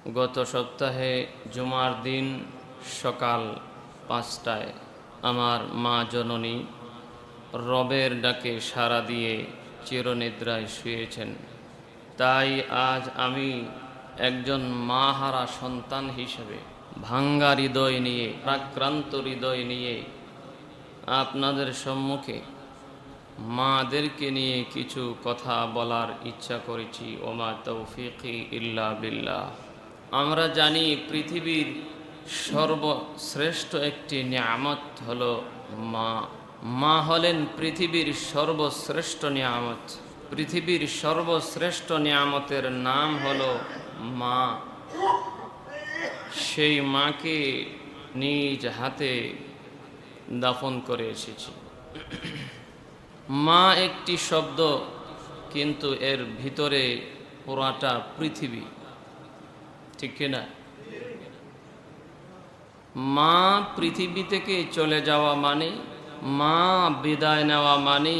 গত সপ্তাহে জুমার দিন সকাল 5টায় আমার মা জননী রবের ডাকে সাড়া দিয়ে চিরনিদ্রায় শুয়েছেন। তাই আজ আমি একজন মাহারা সন্তান হিসেবে ভাঙ্গা হৃদয় নিয়ে, আক্রান্ত হৃদয় নিয়ে আপনাদের সম্মুখে মাদেরকে নিয়ে কিছু কথা বলার ইচ্ছা করেছি। ওমা তৌফিকি ইল্লা বিল্লাহ। আমরা জানি পৃথিবীর সর্বশ্রেষ্ঠ একটি নিয়ামত হলো মা। মা হলেন পৃথিবীর সর্বশ্রেষ্ঠ নিয়ামত। পৃথিবীর সর্বশ্রেষ্ঠ নিয়ামতের নাম হলো মা। সেই মাকে নিজ হাতে দাফন করে এসেছি। মা একটি শব্দ, কিন্তু এর ভিতরে পুরাটা পৃথিবী, ঠিক কিনা? মা পৃথিবী থেকে চলে যাওয়া মানে, মা বিদায় নেওয়া মানে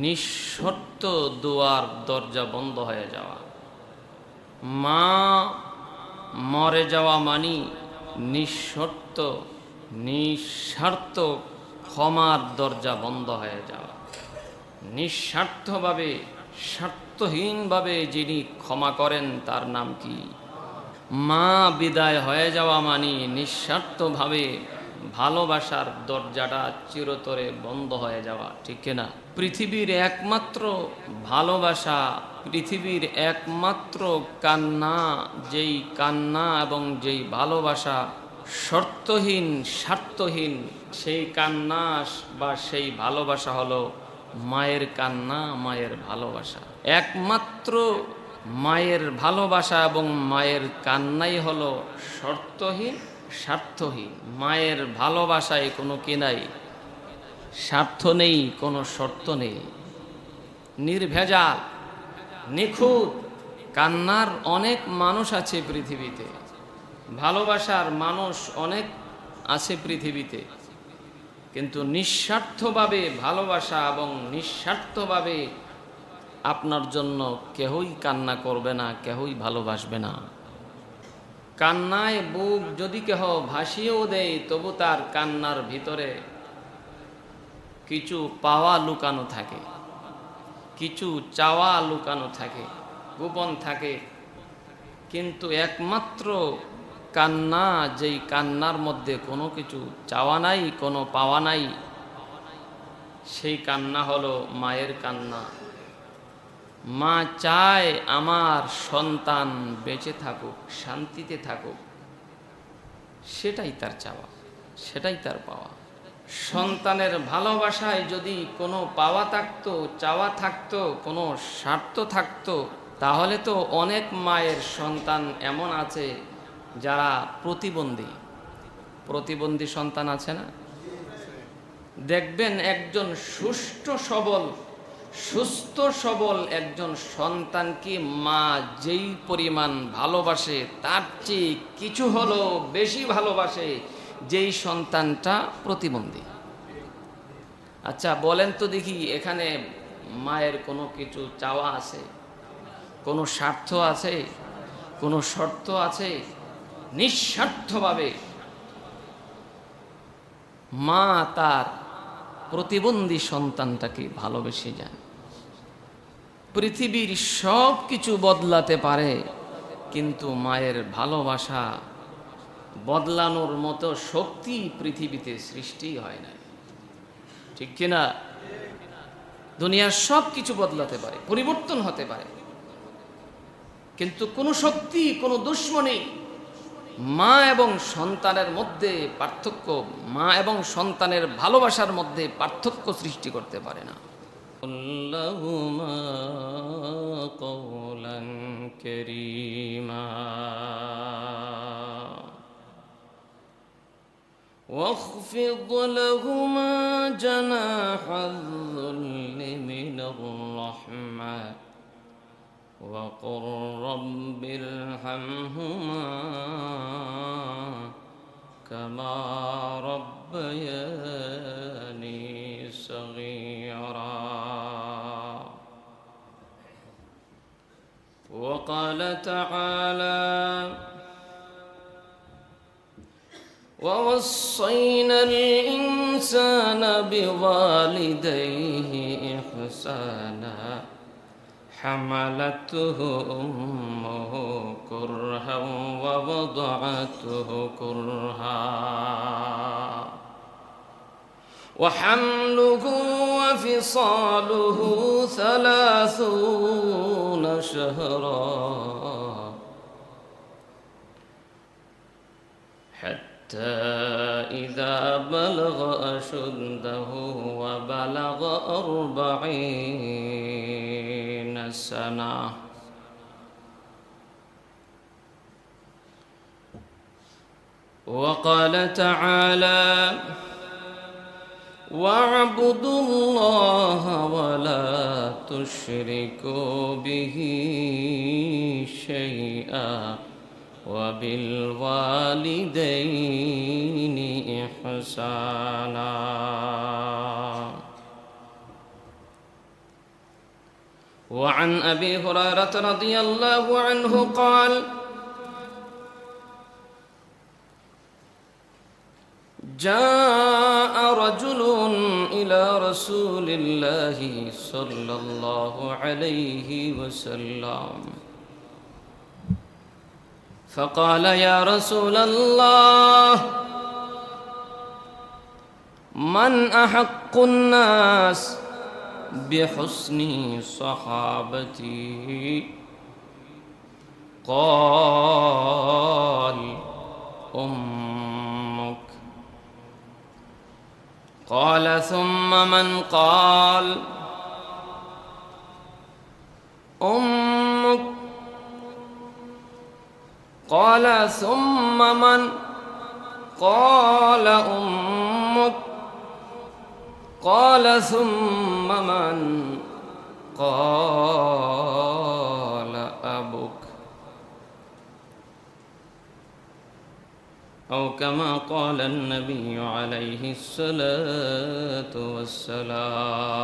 নিঃশর্ত দুয়ার দরজা বন্ধ হয়ে যাওয়া। মা মরে যাওয়া মানে নিঃশর্ত নিঃস্বার্থ ক্ষমার দরজা বন্ধ হয়ে যাওয়া। নিঃস্বার্থভাবে, স্বার্থহীনভাবে যিনি ক্ষমা করেন তার নাম কি? মা বিদায় হয়ে যাওয়া মানে নিঃস্বার্থভাবে ভালোবাসার দরজাটা চিরতরে বন্ধ হয়ে যাওয়া, ঠিক কিনা? পৃথিবীর একমাত্র ভালোবাসা, পৃথিবীর একমাত্র কান্না, যেই কান্না এবং যেই ভালোবাসা শর্তহীন, স্বার্থহীন, সেই কান্না বা সেই ভালোবাসা হলো মায়ের কান্না, মায়ের ভালোবাসা। একমাত্র মায়ের ভালোবাসা এবং মায়ের কান্নাই হলো শর্তহীন, স্বার্থহীন। মায়ের ভালোবাসায় কোনো কি নাই? স্বার্থ নেই, কোনো শর্ত নেই, নির্ভেজাল, নিখুঁত। কান্নার অনেক মানুষ আছে পৃথিবীতে, ভালোবাসার মানুষ অনেক আছে পৃথিবীতে, কিন্তু নিঃস্বার্থভাবে ভালোবাসা এবং নিঃস্বার্থভাবে আপনার জন্য কেহই কান্না করবে না, কেহই ভালোবাসবে না। কান্নায় বুক যদি কেহ ভাসিয়েও দেয়, তবু তার কান্নার ভিতরে কিছু পাওয়া লুকানো থাকে, কিছু চাওয়া লুকানো থাকে, গোপন থাকে। কিন্তু একমাত্র কান্না, যেই কান্নার মধ্যে কোনো কিছু চাওয়া নাই, কোনো পাওয়া নাই, সেই কান্না হলো মায়ের কান্না। মা চায় আমার সন্তান বেঁচে থাকুক, শান্তিতে থাকুক। সেটাই তার চাওয়া, সেটাই তার পাওয়া। সন্তানের ভালোবাসায় যদি কোনো পাওয়া থাকতো, চাওয়া থাকতো, কোনো স্বার্থ থাকতো, তাহলে তো অনেক মায়ের সন্তান এমন আছে যারা প্রতিবন্ধী। প্রতিবন্ধী সন্তান আছে না? দেখবেন একজন সুস্থ সবল একজন সন্তানকে মা যেই পরিমাণ ভালোবাসে, তার চেয়ে কিছু হলো বেশি ভালোবাসে যেই সন্তানটা প্রতিবন্ধী। আচ্ছা বলেন তো দেখি, এখানে মায়ের কোনো কিছু চাওয়া আছে, কোনো স্বার্থ আছে, কোনো শর্ত আছে? নিঃস্বার্থভাবে মা তার প্রতিবন্ধী সন্তানটাকে ভালোবেসে যায়। পৃথিবীর সব কিছু বদলাতে পারে, কিন্তু মায়ের ভালোবাসা বদলানোর মতো শক্তি পৃথিবীতে সৃষ্টি হয় না, ঠিক কিনা? দুনিয়ার সব কিছু বদলাতে পারে, পরিবর্তন হতে পারে, কিন্তু কোনো শক্তি, কোনো দুশ্মনী মা এবং সন্তানের মধ্যে পার্থক্য, মা এবং সন্তানের ভালোবাসার মধ্যে পার্থক্য সৃষ্টি করতে পারে না। আল্লাহুম্মা কওলান কারীমা واخفض لهما جناح الذل من الرحمة وقل رب ارحمهما كما ربياني صغيرا وقال تعالى: ووصينا الإنسان بوالديه إحسانا حملته أمه كرها ووضعته كرها وحمله وفصاله 30 شهرا حتى إذا بلغ أشده وبلغ 40 سنة وقال تعالى: واعبدوا الله ولا تشركوا به شيئا وبالوالدين إحسانا. وعن أبي هريرة رضي الله عنه قال: جاء رجل إلى رسول الله صلى الله عليه وسلم فقال: يا رسول الله، من أحق الناس بحسن صحابتي؟ قال: أمك. قال: ثم من؟ قال: أمك. قال: ثم من؟ قال: أمك. قال: ثم من؟ قال: أبوك. أو كما قال النبي عليه الصلاة والسلام.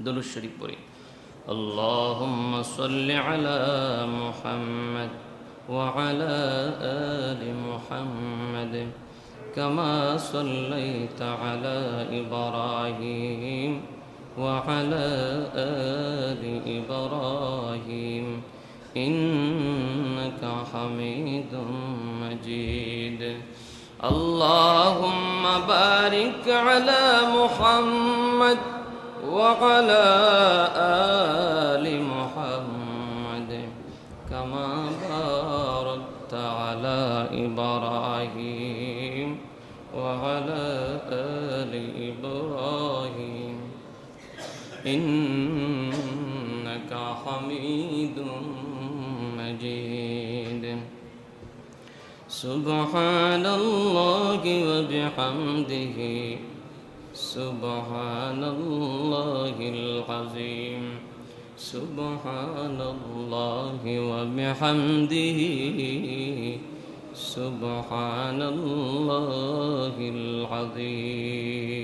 দুরূদ শরীফ পড়ি। اللهم صل على محمد وعلى آل محمد كما صليت على إبراهيم وعلى آل إبراهيم إنك حميد مجيد. اللهم بارك على محمد وعلى آل محمد كما باركت على إبراهيم وعلى آل إبراهيم إنك حميد مجيد. سبحان الله وبحمده سبحان الله العظيم. سبحان الله وبحمده سبحان الله العظيم.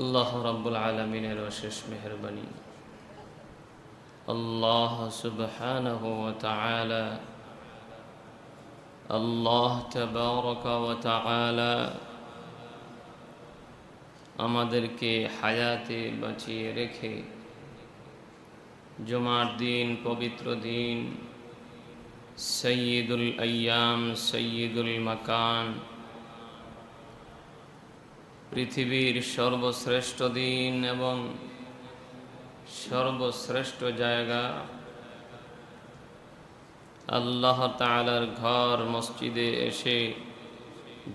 আল্লাহ রাব্বুল আলামিনের অশেষ মেহেরবানি, আল্লাহ সুবহানাহু ওয়া তাআলা, আল্লাহ তাবারাকা ওয়া তাআলা আমাদেরকে হায়াতে বাঁচিয়ে রেখে জুমার দিন, পবিত্র দিন, সাইয়্যিদুল আইয়াম, সাইয়্যিদুল মাকান, পৃথিবীর সর্বশ্রেষ্ঠ দিন এবং সর্বশ্রেষ্ঠ জায়গা আল্লাহ তাআলার ঘর মসজিদে এসে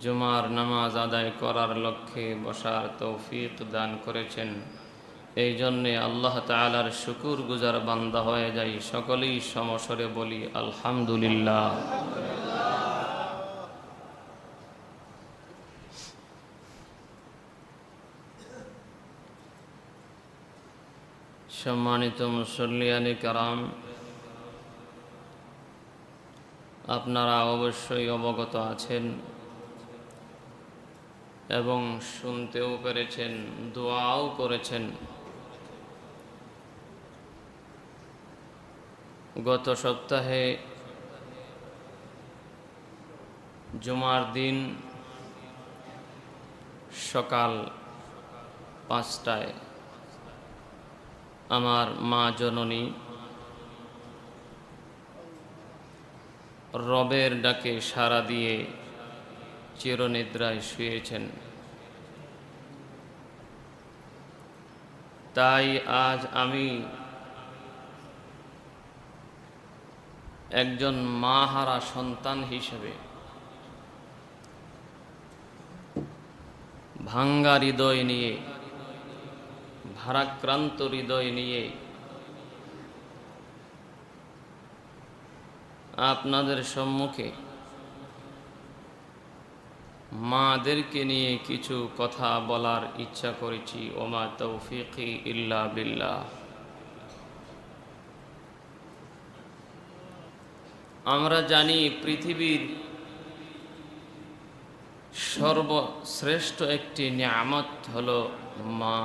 জুমার নামাজ আদায় করার লক্ষ্যে বসার তৌফিক দান করেছেন। এই জন্যে আল্লাহ তাআলার শুকর গুজার বান্দা হয়ে যাই। সকলেই সমস্বরে বলি আলহামদুলিল্লাহ। সম্মানিত মুসল্লিয়ানে কেরাম, আপনারা অবশ্যই অবগত আছেন এবং শুনতেও পেরেছেন, দোয়াও করেছেন। গত সপ্তাহে জুমার দিন সকাল 5টায় আমার মা জননী রবের ডাকে সাড়া দিয়ে চিরনিদ্রায় শুয়েছেন। তাই আজ আমি একজন মাহারা সন্তান হিসেবে ভাঙ্গা হৃদয় নিয়ে, ভারাক্রান্ত হৃদয় নিয়ে আপনাদের সম্মুখে মাদেরকে নিয়ে কিছু কথা বলার ইচ্ছা করেছি। ওমা তৌফিকি ইল্লা বিল্লাহ। আমরা জানি পৃথিবীর সর্বশ্রেষ্ঠ একটি নিয়ামত হলো মা।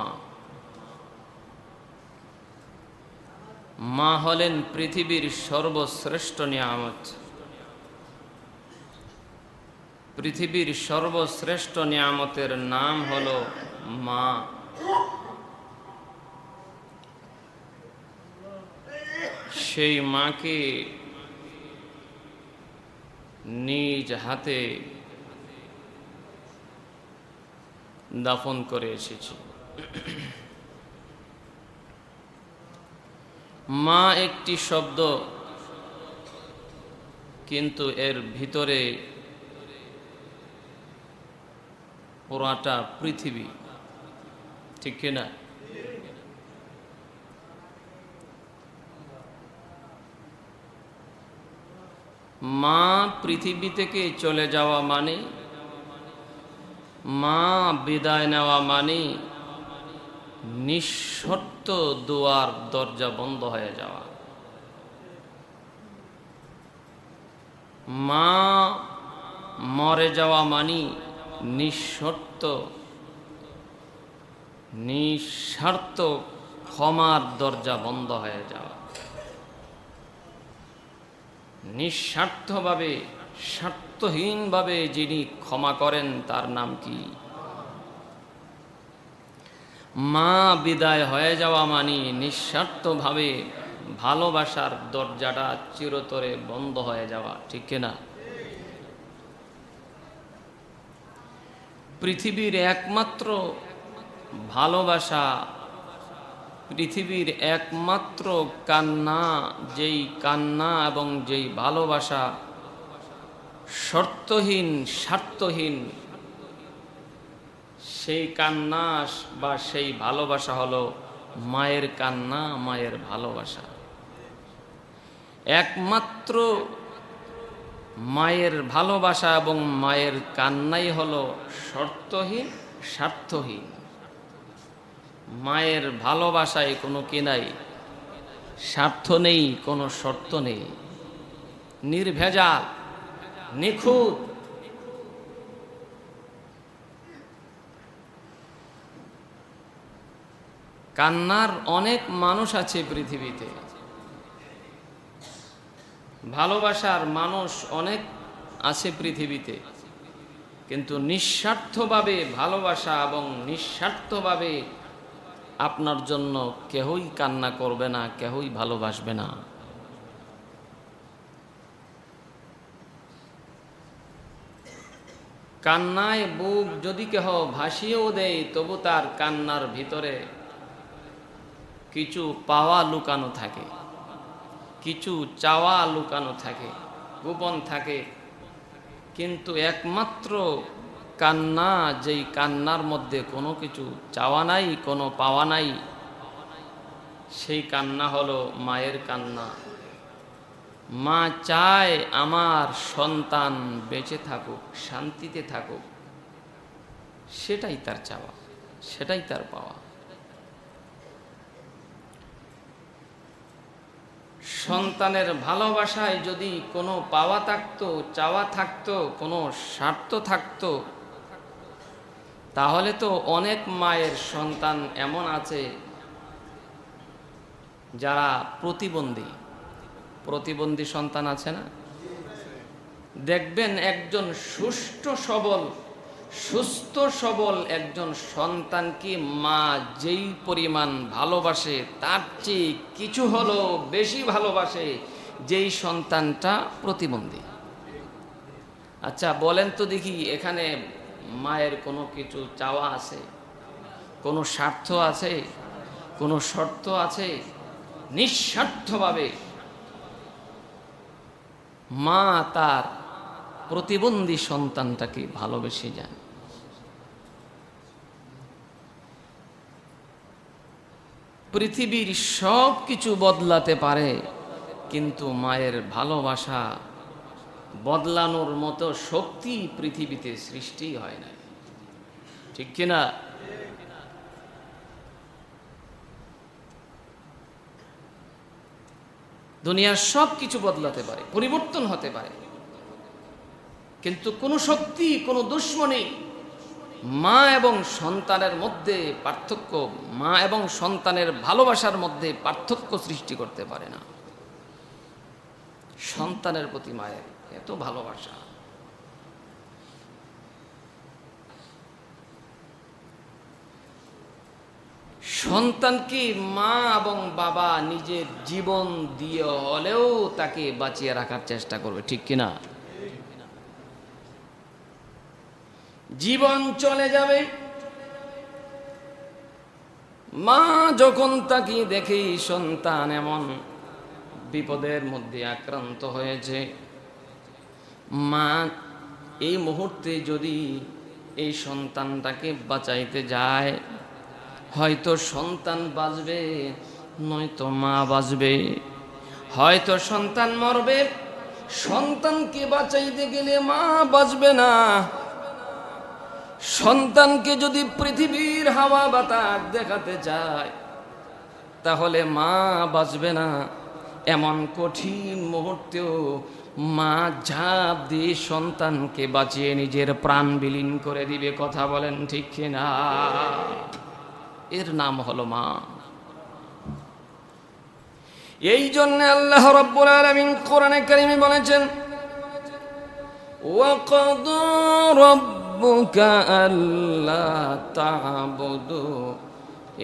মা হলেন পৃথিবীর সর্বশ্রেষ্ঠ নিয়ামত। পৃথিবীর সর্বশ্রেষ্ঠ নিয়ামতের নাম হলো মা। সেই মাকে নিজ হাতে দাফন করে এসেছি। মা একটি শব্দ, কিন্তু এর ভিতরে পুরাটা পৃথিবী, ঠিক কিনা? মা পৃথিবী থেকে চলে যাওয়া মানে, মা বিদায় নেওয়া মানে নিঃশর্ত দুয়ার দরজা বন্ধ হয়ে যাওয়া। মা মরে যাওয়া মানে নিঃস্বার্থ ক্ষমার দরজা বন্ধ হয়ে যাওয়া। নিঃস্বার্থভাবে, স্বার্থহীনভাবে যিনি ক্ষমা করেন তার নাম কি? মা বিদায় হয়ে যাওয়া মানে নিঃস্বার্থভাবে ভালোবাসার দরজাটা চিরতরে বন্ধ হয়ে যাওয়া, ঠিক কিনা? পৃথিবীর একমাত্র ভালোবাসা, পৃথিবীর একমাত্র কান্না, যেই কান্না এবং যেই ভালোবাসা শর্তহীন, স্বার্থহীন, সেই কান্না বা সেই ভালোবাসা হলো মায়ের কান্না, মায়ের ভালোবাসা। একমাত্র মায়ের ভালোবাসা এবং মায়ের কান্নাই হলো শর্তহীন, স্বার্থহীন। মায়ের ভালোবাসায় কোনো কি নাই? স্বার্থ নেই, কোনো শর্ত নেই, নির্ভেজাল, নিখুঁত। কান্নার অনেক মানুষ আছে পৃথিবীতে, ভালোবাসার মানুষ অনেক আছে পৃথিবীতে, কিন্তু নিঃস্বার্থভাবে ভালোবাসা এবং নিঃস্বার্থভাবে আপনার জন্য কেহই কান্না করবে না, কেহই ভালোবাসবে না। কান্নায় বুক যদি কেহ ভাসিয়েও দেয়, তবু তার কান্নার ভিতরে কিছু পাওয়া লুকানো থাকে, কিছু চাওয়া লুকানো থাকে, গোপন থাকে। কিন্তু একমাত্র কান্না, যেই কান্নার মধ্যে কোনো কিছু চাওয়া নাই, কোনো পাওয়া নাই, সেই কান্না হলো মায়ের কান্না। মা চায় আমার সন্তান বেঁচে থাকুক, শান্তিতে থাকুক, সেটাই তার চাওয়া, সেটাই তার পাওয়া। সন্তানের ভালোবাসায় যদি কোনো পাওয়া থাকতো, চাওয়া থাকতো, কোনো স্বার্থ থাকতো, তাহলে তো অনেক মায়ের সন্তান এমন আছে যারা প্রতিবন্ধী সন্তান আছে না? দেখবেন একজন সুস্থ সবল একজন সন্তানকে মা যেই পরিমাণ ভালোবাসে তার চেয়ে কিছু হলো বেশি ভালোবাসে যেই সন্তানটা প্রতিবন্ধী। আচ্ছা বলেন তো দেখি, এখানে মায়ের কোনো কিছু চাওয়া আছে, কোনো স্বার্থ আছে, কোনো শর্ত আছে? নিঃস্বার্থভাবে মা তার প্রতিবন্ধী সন্তানটাকে ভালোবেসে যান। পৃথিবীর সব কিছু বদলাতে পারে, কিন্তু মায়ের ভালোবাসা বদলানোর মতো শক্তি পৃথিবীতে সৃষ্টি হয় না, ঠিক কিনা? দুনিয়ার সব কিছু বদলাতে পারে, পরিবর্তন হতে পারে, কিন্তু কোনো শক্তি, কোনো দুশ্মনী মা এবং সন্তানের মধ্যে পার্থক্য, মা এবং সন্তানের ভালোবাসার মধ্যে পার্থক্য সৃষ্টি করতে পারে না। সন্তানের প্রতি মায়ের এত ভালোবাসা। সন্তানকে মা এবং বাবা নিজের জীবন দিয়ে হলেও তাকে বাঁচিয়ে রাখার চেষ্টা করবে, ঠিক কিনা? জীবন চলে যাবে, মা যখন তাকে দেখে সন্তান এমন বিপদের মধ্যে আক্রান্ত হয়েছে, মা এই মুহূর্তে যদি এই সন্তানটাকে বাঁচাইতে যায়, হয়তো সন্তান বাঁচবে, নয়তো মা বাঁচবে। হয়তো সন্তান মরবে, সন্তানকে বাঁচাইতে গেলে মা বাঁচবে না। সন্তানকে যদি পৃথিবীর হাওয়া বাতাস দেখাতে চায়, তাহলে মা বাঁচবে না। এমন কঠিন মুহূর্তেও মা ঝাঁপ দিয়ে সন্তানকে বাঁচিয়ে নিজের প্রাণ বিলীন করে দিবে। কথা বলেন ঠিক কিনা? এর নাম হলো মা। এই জন্য আল্লাহ রাব্বুল আলামিন কোরআনে কারিমে বলেছেন, ওয়াকাদা রাব্বুকা আল্লা তা'বুদু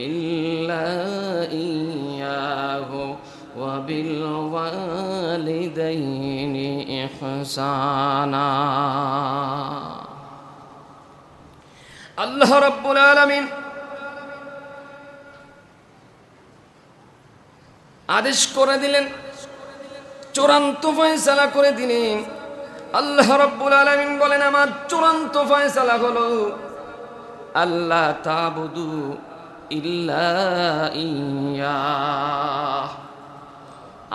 ইল্লা ইয়াহু ওয়া বিল ওয়ালিদাইনি ইহসানা। আল্লাহ রাব্বুল আলামিন আদেশ করে দিলেন, চূড়ান্ত ফয়সালা করে দিলেন। আল্লাহ রাব্বুল আলামিন বলেন, আমার চূড়ান্ত ফয়সালা হলো আল্লাহ তা'বুদু ইল্লা ইয়্যাহ,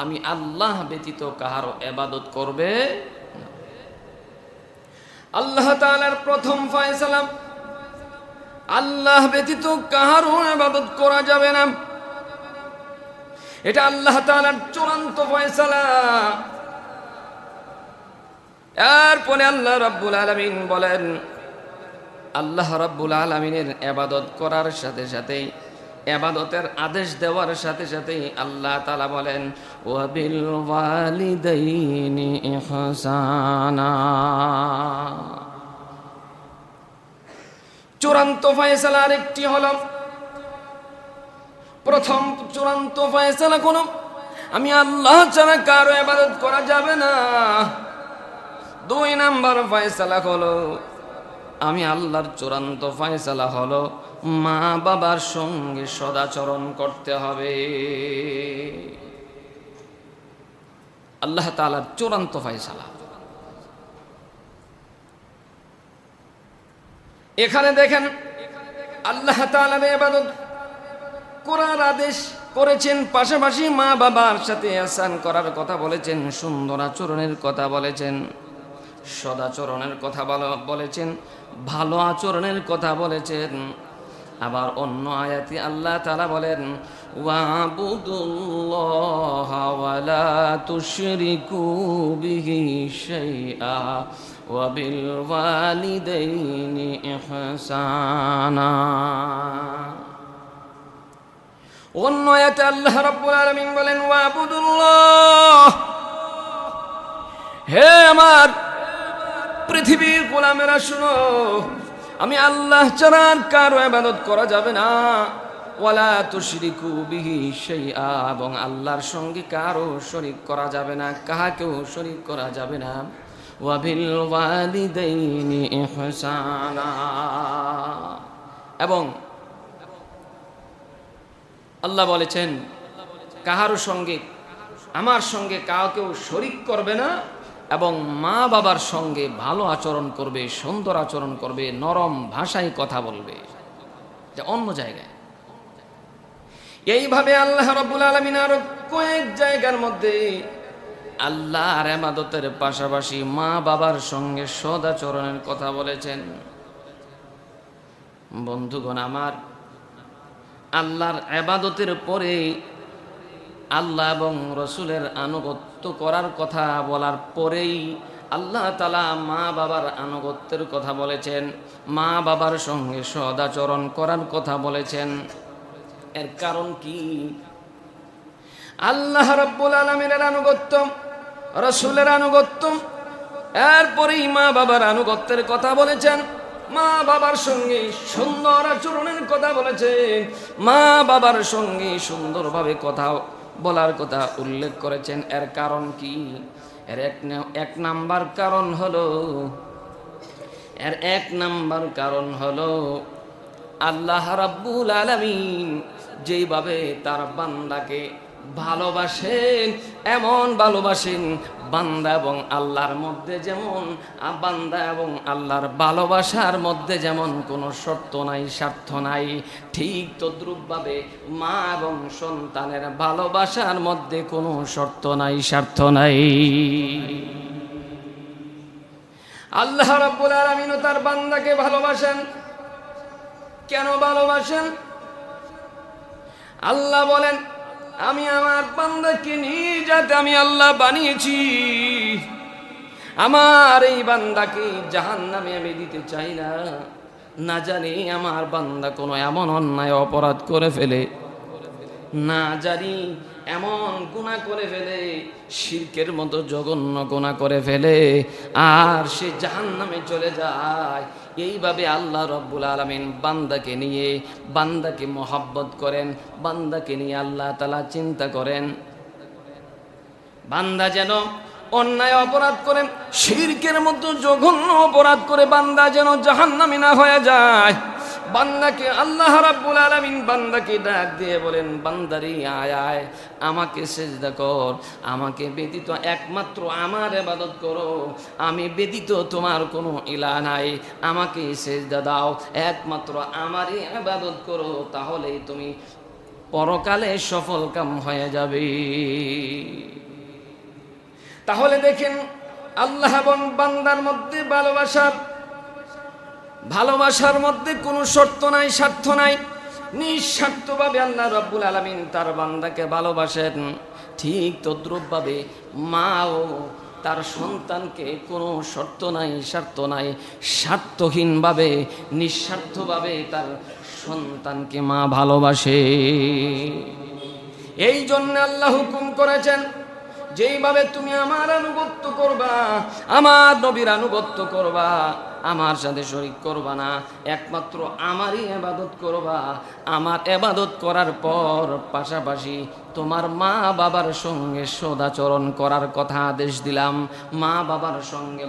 আমি আল্লাহ ব্যতীত কাহারও ইবাদত করবে না। আল্লাহ তাআলার প্রথম ফয়সালা, আল্লাহ ব্যতীত কাহারও ইবাদত করা যাবে না। এটা আল্লাহ তাআলার চূড়ান্ত ফয়সালা। এরপরে আল্লাহ রাব্বুল আলামিন বলেন, আল্লাহ রাব্বুল আলামিনের ইবাদত করার সাথে সাথে, ইবাদতের আদেশ দেওয়ার সাথে সাথে আল্লাহ তাআলা বলেন, ওয়া বিল ওয়ালিদাইনি ইহসানা। চূড়ান্ত ফয়সালা আরেকটি হলো, প্রথম চূড়ান্ত ফয়সালা কোন, আমি আল্লাহ ছাড়া কারো ইবাদত করা যাবে না। দুই নাম্বার ফয়সালা হলো, আমি আল্লাহর চূড়ান্ত ফয়সালা হলো মা বাবার সঙ্গে সদাচরণ করতে হবে। আল্লাহ তাআলার চূড়ান্ত ফয়সালা। এখানে দেখেন আল্লাহ তাআলার ইবাদত করার আদেশ করেছেন, পাশাপাশি মা বাবার সাথে ইহসান করার কথা বলেছেন, সুন্দর আচরণের কথা বলেছেন, সদাচরণের কথা বলেছেন, ভালো আচরণের কথা বলেছেন। আবার অন্য আয়াতে আল্লাহ তাআলা বলেন ওয়াবুদুল্লাহা ওয়া লা তুশরিকু বিহি শাইআ ওয়া বিল ওয়ালিদাইনি ইহসানা। অন্য আয়াতে আল্লাহ রাব্বুল আলামিন বলেন ওয়াবুদুল্লাহ, হে আমার পৃথিবীর গোলামেরা শুনো, আমি আল্লাহ ছাড়া কারো ইবাদত করা যাবে না। ওয়ালা তুশরিকু বিহি শাইআ, এবং আল্লাহর সঙ্গে কারো শরীক করা যাবে না, কাহাকেও শরীক করা যাবে না। ওয়া বিল ওয়ালিদাইনি ইহসানা, এবং আল্লাহ বলেছেন কাহারও সঙ্গে, আমার সঙ্গে কাউকেও শরীক করবে না, এবং মা বাবার সঙ্গে ভালো আচরণ করবে, সুন্দর আচরণ করবে, নরম ভাষায় কথা বলবে। যা অন্য জায়গায় এইভাবে আল্লাহ রাব্বুল আলামিন আরো কয়েক জায়গার মধ্যে আল্লাহর ইবাদতের পাশাপাশি মা বাবার সঙ্গে সদাচরণের কথা বলেছেন। বন্ধুগণ আমার, আল্লাহর ইবাদতের পরে আল্লাহ এবং রসুলের আনুগত্য করার কথা বলার পরেই আল্লাহ তাআলা মা বাবার আনুগত্যের কথা বলেছেন, মা বাবার সঙ্গে সদাচরণ করার কথা বলেছেন। এর কারণ কি? আল্লাহ রাব্বুল আলামিনের আনুগত্য, রসুলের আনুগত্য, এরপরেই মা বাবার আনুগত্যের কথা বলেছেন, মা বাবার সঙ্গে সুন্দর আচরণের কথা বলেছেন, মা বাবার সঙ্গে সুন্দরভাবে কথা বলার কথা উল্লেখ করেছেন। এর কারণ কি? এর এক নাম্বার কারণ হলো আল্লাহ রাব্বুল আলামিন যেইভাবে তার বান্দাকে ভালোবাসেন, এমন ভালোবাসেন বান্দা এবং আল্লাহর মধ্যে যেমন, বান্দা এবং আল্লাহর ভালোবাসার মধ্যে যেমন কোনো শর্ত নাই, স্বার্থ নাই, ঠিক তদ্রূপভাবে মা এবং সন্তানের ভালোবাসার মধ্যে কোনো শর্ত নাই, স্বার্থ নাই। আল্লাহ রাব্বুল আলামিন তার বান্দাকে ভালোবাসেন। কেন ভালোবাসেন? আল্লাহ বলেন আমি আমার বান্দাকে নিজাতে আমি আল্লাহ বানিয়েছি, আমার এই বান্দাকে জাহান্নামে আমি দিতে চাই না। না জানি আমার বান্দা কোনো এমন অন্যায় অপরাধ করে ফেলে, না জানি এমন গুনাহ করে ফেলে, শিরকের মতো জঘন্য গুনাহ করে ফেলে, আর সে জাহান্নামে চলে যায়। এইভাবে আল্লাহ রাব্বুল আলামিন বান্দাকে নিয়ে, বান্দাকে মহব্বত করেন, বান্দাকে নিয়ে আল্লাহ তাআলা চিন্তা করেন। বান্দা যেন অন্যায় অপরাধ করে, শিরকের মতো জঘন্য অপরাধ করে বান্দা যেন জাহান্নামী না হয়ে যায়। বান্দাকে আল্লাহ রাব্বুল আলামিন বান্দাকে ডাক দিয়ে বলেন, বান্দারি আয় আয়, আমাকে সিজদা কর, আমাকে ব্যতীত একমাত্র আমার ইবাদত করো, আমি ব্যতীত তোমার কোনো ইলাহ নাই, আমাকে সিজদা দাও, একমাত্র আমারই ইবাদত করো, তাহলেই তুমি পরকালে সফল কাম হয়ে যাবে। তাহলে দেখেন আল্লাহ এবং বান্দার মধ্যে ভালোবাসার মধ্যে কোনো শর্ত নাই, স্বার্থ নাই, নিঃস্বার্থভাবে আল্লাহ রাব্বুল আলামিন তার বান্দাকে ভালোবাসেন। ঠিক তদ্রূপভাবে মাও তার সন্তানকে কোনো শর্ত নাই, স্বার্থ নাই, স্বার্থহীনভাবে নিঃস্বার্থভাবে তার সন্তানকে মা ভালোবাসে। এই জন্য আল্লাহ হুকুম করেছেন যেইভাবে তুমি আমার আনুগত্য করবা, আমার নবীর আনুগত্য করবা, আমার সাথে শরীক করবা না, একমাত্র আমারই ইবাদত করবা। আমার ইবাদত করার পর পাশাপাশি তোমার মা বাবার সঙ্গে সদাচরণ করার কথা আদেশ দিলাম। মা বাবার সঙ্গে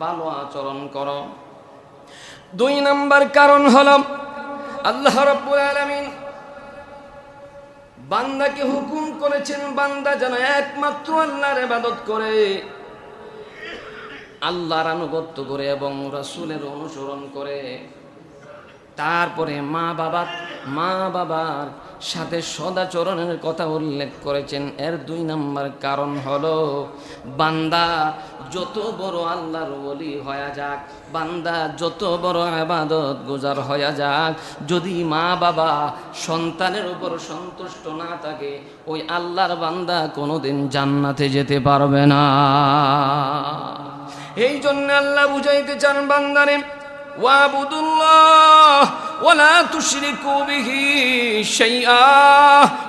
ভালো আচরণ করো। 2 নম্বর কারণ হলো আল্লাহ রাব্বুল আলামিন বান্দাকে হুকুম করেছেন বান্দা যেন একমাত্র আল্লাহর ইবাদত করে, আল্লাহর আনুগত্য করে এবং রাসূলের অনুসরণ করে। তারপরে মা বাবার সাথে সদাচরণের কথা উল্লেখ করেছেন। এর 2 নম্বর কারণ হলো বান্দা যত বড় আল্লাহর ওলি হয়ে যাক, বান্দা যত বড় ইবাদত গুজার হয়ে যাক, যদি মা বাবা সন্তানের উপর সন্তুষ্ট না থাকে, ওই আল্লাহর বান্দা কোনোদিন জান্নাতে যেতে পারবে না। এই জন্য আল্লাহ বুঝাইতে চান বান্দারে, ওয়াবুদুল্লাহ ওয়ালা তুশরিকু বিহি শাইআ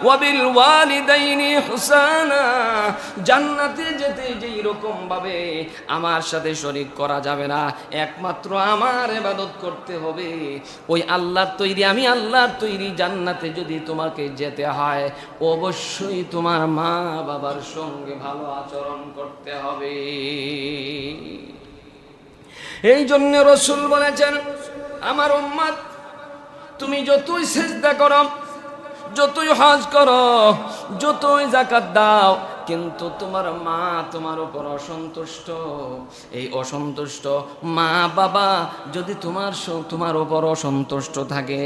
ওয়া বিল ওয়ালিদাইনি ইহসানা। জান্নাতে যেতে যেই রকম ভাবে আমার সাথে শরীক করা যাবে না, একমাত্র আমার ইবাদত করতে হবে। ওই আল্লাহর তৈরি, আমি আল্লাহর তৈরি জান্নাতে যদি তোমাকে যেতে হয়, অবশ্যই তোমার মা বাবার সঙ্গে ভালো আচরণ করতে হবে। এই জন্য রাসূল বলেছেন, আমার উম্মত তুমি যতই সিজদা করো, যতই হজ করো, যতই যাকাত দাও, কিন্তু তোমার মা তোমার উপর অসন্তুষ্ট। এই অসন্তুষ্ট মা বাবা যদি তোমার উপর অসন্তুষ্ট থাকে,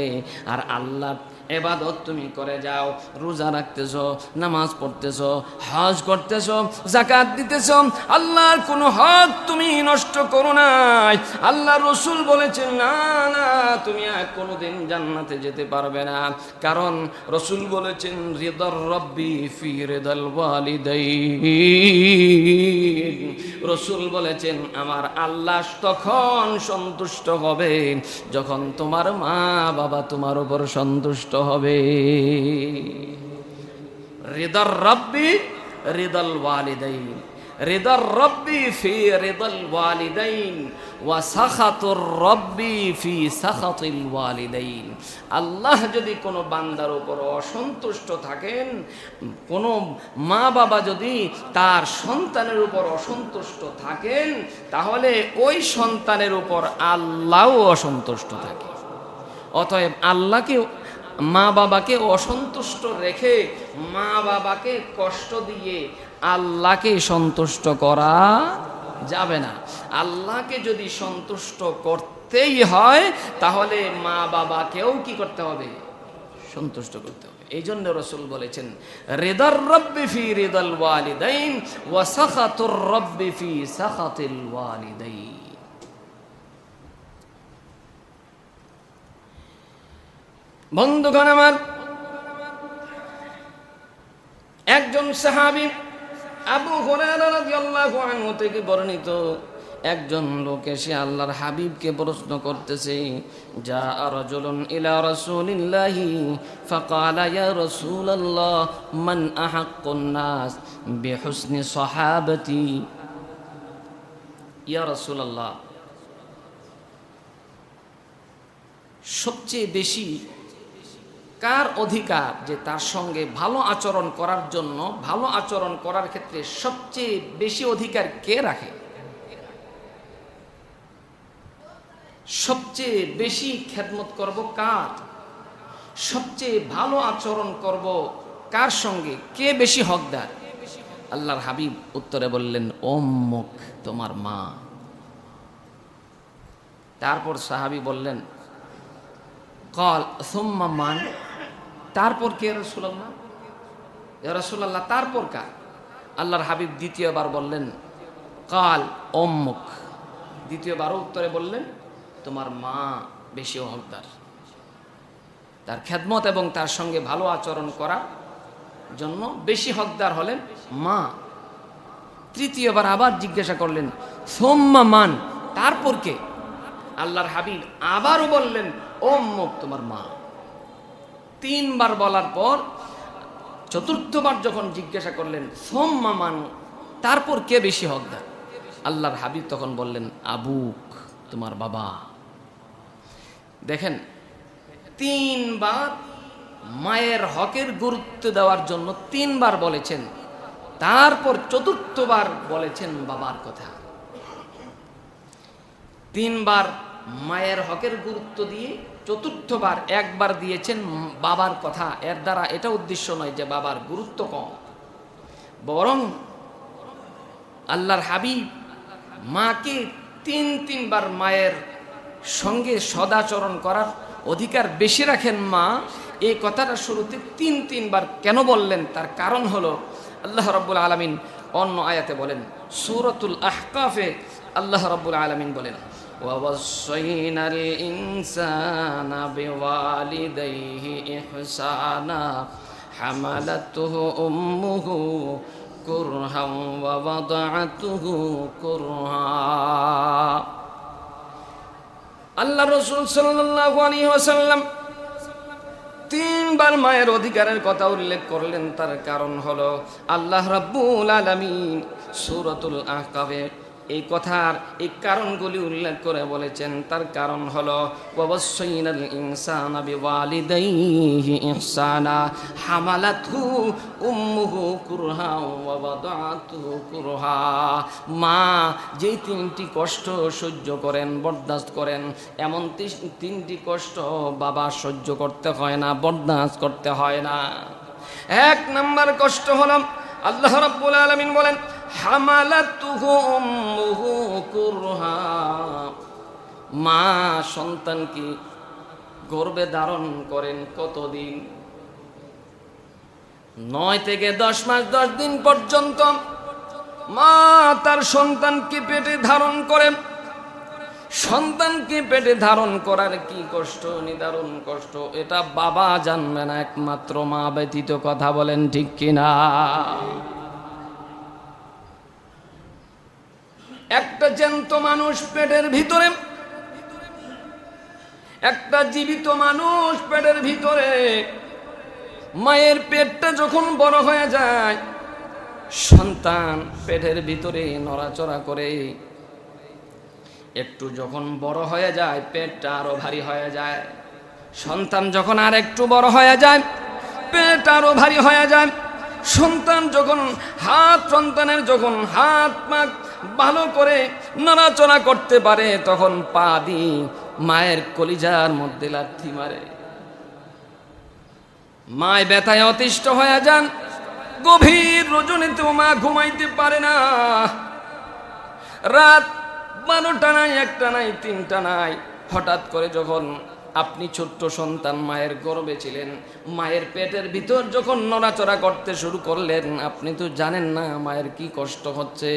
আর আল্লাহ এবাদত তুমি করে যাও, রোজা রাখতেছ, নামাজ পড়তেছ, হজ করতেছ, যাকাত দিতেছ, আল্লাহর কোনো হক তুমি নষ্ট করো নাই, আল্লাহ রাসূল বলেছেন না না, তুমি আর কোনোদিন জান্নাতে যেতে পারবে না। কারণ রাসূল বলেছেন, রিদার রব্বি ফি রিদাল ওয়ালিদাইন। রাসূল বলেছেন, আমার আল্লাহ তখন সন্তুষ্ট হবে যখন তোমার মা বাবা তোমার উপর সন্তুষ্ট হবে। রিদার রব্বি রিদাল ওয়ালিদাইন, রিদার রব্বি ফি রিদাল ওয়ালিদাইন ওয়া সাখাতুর রব্বি ফি সাখাতিল ওয়ালিদাইন। আল্লাহ যদি কোনো বান্দার উপর অসন্তুষ্ট থাকেন, কোনো মা বাবা যদি তার সন্তানের উপর অসন্তুষ্ট থাকেন, তাহলে ওই সন্তানের উপর আল্লাহও অসন্তুষ্ট থাকে। অতএব আল্লাহকে, মা বাবাকে অসন্তুষ্ট রেখে, মা বাবাকে কষ্ট দিয়ে আল্লাহকে সন্তুষ্ট করা যাবে না। আল্লাহকে যদি সন্তুষ্ট করতেই হয়, তাহলে মা বাবাকেও কি করতে হবে? সন্তুষ্ট করতে হবে। এই জন্য রাসূল বলেছেন, রিদার রব্বি ফি রিদাল ওয়ালিদাইন ওয়া সাখাতুর রব্বি ফি সাখাতিল ওয়ালিদাইন। বন্ধুগণ আমার, একজন সাহাবী আবু হুরায়রা রাদিয়াল্লাহু আনহু থেকে বর্ণিত, একজন লোক এসে আল্লাহর হাবিবকে প্রশ্ন করতেছে, যা রাজুলুন ইলা রাসূলিল্লাহি ফাকালা ইয়া রাসূলাল্লাহ মান আহাক্কুন নাস বিহুসনি সাহাবাতি। ইয়া রাসূলুল্লাহ, সবচেয়ে বেশি কার অধিকার যে তার সঙ্গে ভালো আচরণ করার জন্য, ভালো আচরণ করার ক্ষেত্রে সবচেয়ে বেশি অধিকার কে রাখে? সবচেয়ে বেশি খেদমত করব কার? সবচেয়ে ভালো আচরণ করব কার সঙ্গে? কে বেশি হকদার? আল্লাহর হাবিব উত্তরে বললেন, উম্মুক, তোমার মা। তারপর সাহাবী বললেন, ক্বাল সুম্মা মান? তারপর কে রাসূলুল্লাহ? ইয়া রাসূলুল্লাহ, তারপর কার? আল্লাহর হাবিব দ্বিতীয়বার বললেন, ক্বাল উম্মুক। দ্বিতীয়বারও উত্তরে বললেন, তোমার মা বেশি হকদার। তার খেদমত এবং তার সঙ্গে ভালো আচরণ করার জন্য বেশি হকদার হলেন মা। তৃতীয়বার আবার জিজ্ঞাসা করলেন, সুম্মা মান? তারপর কে? আল্লাহর হাবিব আবারও বললেন, উম্মুক, তোমার মা। 3 বার বলার পর চতুর্থবার যখন জিজ্ঞাসা করলেন, সুম্মা মান, তারপর কে বেশি হকদার? আল্লাহর হাবিব তখন বললেন, আবুক, তোমার বাবা। দেখেন, 3 বার মায়ের হকের গুরুত্ব দেওয়ার জন্য 3 বার বলেছেন, তারপর চতুর্থবার বলেছেন বাবার কথা। 3 বার মায়ের হকের গুরুত্ব দিয়ে চতুর্থবার একবার দিয়েছেন বাবার কথা। এর দ্বারা এটা উদ্দেশ্য নয় যে বাবার গুরুত্ব কম, বরং আল্লাহর হাবিব মাকে 3 বার মায়ের সঙ্গে সদাচরণ করার অধিকার বেশি রাখেন মা, এই কথাটা শুরুতে তিনবার কেন বললেন? তার কারণ হলো আল্লাহ রাব্বুল আলামিন অন্য আয়াতে বলেন, সূরাতুল আহকাফে আল্লাহ রাব্বুল আলামিন বলেন, ওয়াওয়াসাইনাল ইনসানা বিওয়ালিদাইহি ইহসানা হামালাতুহু উম্মুহু কুরহা ওয়া ওয়াদাআতুহু কুরহা। আল্লাহ রাসূল সাল্লাল্লাহু আলাইহি ওয়াসাল্লাম তিনবার মায়ের অধিকারের কথা উল্লেখ করলেন। তার কারণ হলো আল্লাহ রাব্বুল আলামিন সূরাতুল আহকাফে এই কথার এই কারণগুলি উল্লেখ করে বলেছেন। তার কারণ হলো ওয়াসাইনাল ইনসানা বিওয়ালিদাইহি ইহসানা হামালাতহু উম্মুহু কুরহা ওয়া ওয়াদাআতুহু কুরহা। মা যেই তিনটি কষ্ট সহ্য করেন, বরদাস্ত করেন, এমন তিনটি কষ্ট বাবা সহ্য করতে হয় না, বরদাস্ত করতে হয় না। এক নাম্বার কষ্ট হলো আল্লাহ রাব্বুল আলামিন বলেন, হামালাতুহু উম্মুহু কুরহা। মা সন্তানকে গর্ভে ধারণ করেন কতদিন? 9 থেকে 10 মাস 10 দিন পর্যন্ত মা তার সন্তানকে পেটে ধারণ করেন। সন্তানকে পেটে ধারণ করার কি কষ্ট, নিদারুণ কষ্ট, এটা বাবা জানবে না, একমাত্র মা ব্যতীত। কথা বলেন ঠিক কিনা? একটা জ্যান্ত মানুষ পেটের ভিতরে, একটা জীবিত মানুষ পেটের ভিতরে, মায়ের পেটটা যখন বড় হয়ে যায়, সন্তান পেটের ভিতরে নড়াচড়া করে, একটু যখন বড় হয়ে যায় পেটটা আরো ভারী হয়ে যায়। সন্তান যখন আর একটু বড় হয়ে যায় পেট আরো ভারী হয়ে যায়। সন্তানের যখন হাত পা ভালো করে নড়াচড়া করতে পারে, তখন পা দিয়ে মায়ের কলিজার মধ্যে লাথি মারে। মায় ব্যথায় অতিষ্ঠ হয়ে যান। গভীর রজনীতেও মা ঘুমাইতে পারে না। রাত 12টা নাই, 1টা নাই, 3টা নাই, হঠাৎ করে যখন আপনি ছোট্ট সন্তান মায়ের গর্ভে ছিলেন, মায়ের পেটের ভিতর যখন নড়াচড়া করতে শুরু করলেন, আপনি তো জানেন না মায়ের কি কষ্ট হচ্ছে।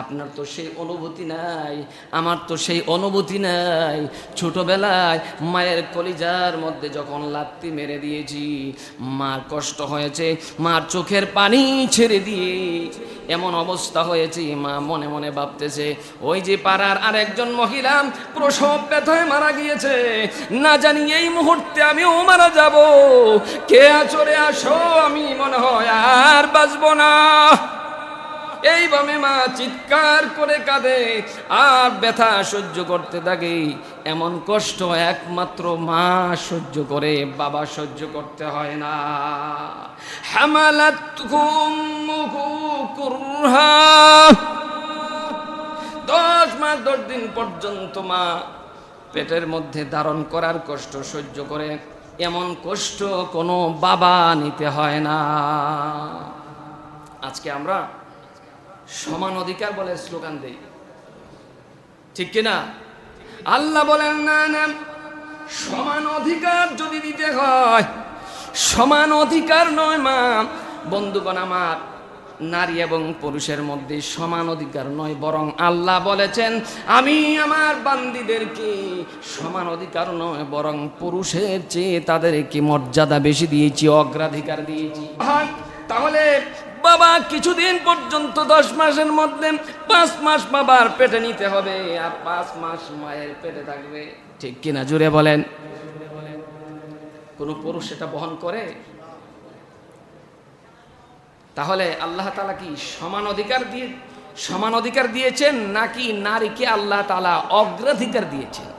আপনার তো সেই অনুভূতি নাই, আমার তো সেই অনুভূতি নাই। ছোটবেলায় মায়ের কলিজার মধ্যে যখন লাথি মেরে দিয়েছি, মার কষ্ট হয়েছে, মার চোখের পানি ছেড়ে দিয়ে এমন অবস্থা হয়েছে, মা মনে মনে ভাবতেছে ওই যে পাড়ার আরেকজন মহিলা প্রসব ব্যথায় মারা গিয়েছে, না জানি এই মুহূর্তে আমিও মারা যাব, কে আচরে আসো, আমি মনে হয় আর বাঁচবো না। এইভাবে মা চিৎকার করে কাঁদে আর ব্যথা সহ্য করতে থাকে। এমন কষ্ট একমাত্র মা সহ্য করে, বাবা সহ্য করতে হয় না। হামালাতহু উম্মুহু কুরহা। 10 মাস 10 দিন পর্যন্ত মা পেটের মধ্যে ধারণ করার কষ্ট সহ্য করে। এমন কষ্ট কোনো বাবা নিতে হয় না। আজকে আমরা সমান অধিকার বলে স্লোগান দেই, ঠিক কিনা? আল্লাহ বলেন না, না, সমান অধিকার যদি দিতে হয়, সমান অধিকার নয় মা। বন্ধুগণ আমার, নারী এবং পুরুষের মধ্যে সমান অধিকার নয়, বরং আল্লাহ বলেছেন আমি আমার বান্দীদেরকে সমান অধিকার নয়, বরং পুরুষের চেয়ে তাদেরকে মর্যাদা বেশি দিয়েছি, অগ্রাধিকার দিয়েছি। তাহলে বাবা কিছুদিন পর্যন্ত 10 মাসের মধ্যে 5 মাস বাবার পেটে নিতে হবে, আর 5 মাস মায়ের পেটে থাকবে, ঠিক কিনা? জুড়ে বলেন। কোন পুরুষ এটা বহন করে? তাহলে আল্লাহ তাআলা কি সমান অধিকার দিয়েছেন, নাকি নারীকে আল্লাহ তাআলা অগ্রাধিকার দিয়েছেন?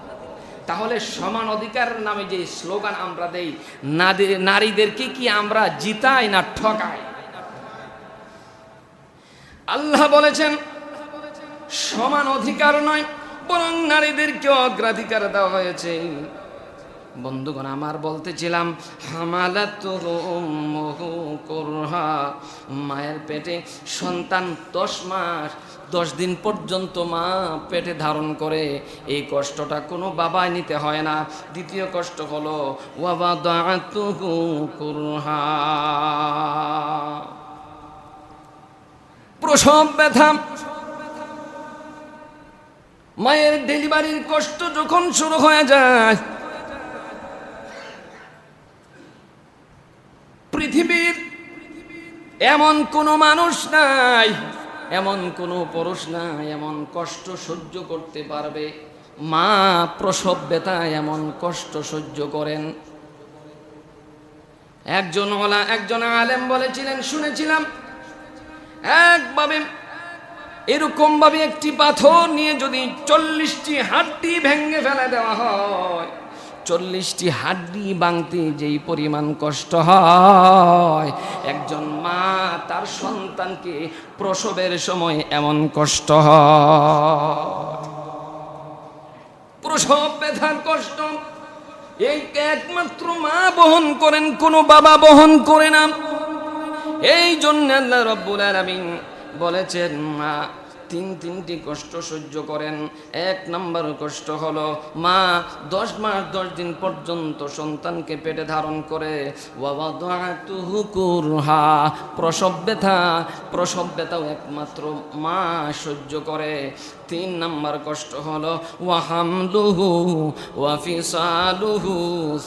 তাহলে সমান অধিকার নামে যে স্লোগান আমরা দেই, নারীদেরকে কি আমরা জিতাই না ঠকাই? আল্লাহ বলেছেন সমান অধিকার নয়, বরং নারীদেরকে অগ্রাধিকার দেওয়া হয়েছে। বন্ধুগণ আমার, বলতেছিলাম হামালাতুহু উম্মুহু কুরহা, মায়ের পেটে সন্তান 10 মাস 10 দিন পর্যন্ত মা পেটে ধারণ করে, এই কষ্টটা কোনো বাবাই নিতে হয় না। দ্বিতীয় কষ্ট হলো ওয়াবাদাতুহু কুরহা, প্রসব ব্যথা। মায়ের ডেলিভারির কষ্ট যখন শুরু হয়ে যায়, পৃথিবীর এমন কোনো মানুষ নাই, এমন কোনো পুরুষ নাই এমন কষ্ট সহ্য করতে পারবে। মা প্রসব ব্যথা এমন কষ্ট সহ্য করেন। একজন আলেম বলেছিলেন, শুনেছিলাম, একভাবে এরকম ভাবে একটি পাথর নিয়ে যদি 40টি হাড্ডি ভেঙে ফেলে দেওয়া হয়, 40টি হাড্ডি ভাঙতে যেই পরিমাণ কষ্ট হয়, একজন মা তার সন্তানকে প্রসবের সময় এমন কষ্ট হয়। প্রসব ব্যথার কষ্ট এই একমাত্র মা বহন করেন, কোনো বাবা বহন করে না। এই জন্য আল্লাহ রাব্বুল আলামিন বলেছেন মা তিনটি কষ্ট সহ্য করেন। 1 নম্বর কষ্ট হলো মা 10 মাস 10 দিন পর্যন্ত সন্তানকে পেটে ধারণ করে ওয়াবাদাতুহু কুরহা, প্রসব ব্যথাও একমাত্র মা সহ্য করে। 3 নম্বর কষ্ট হলো ওয়াহামলুহু ওয়া ফিসালুহু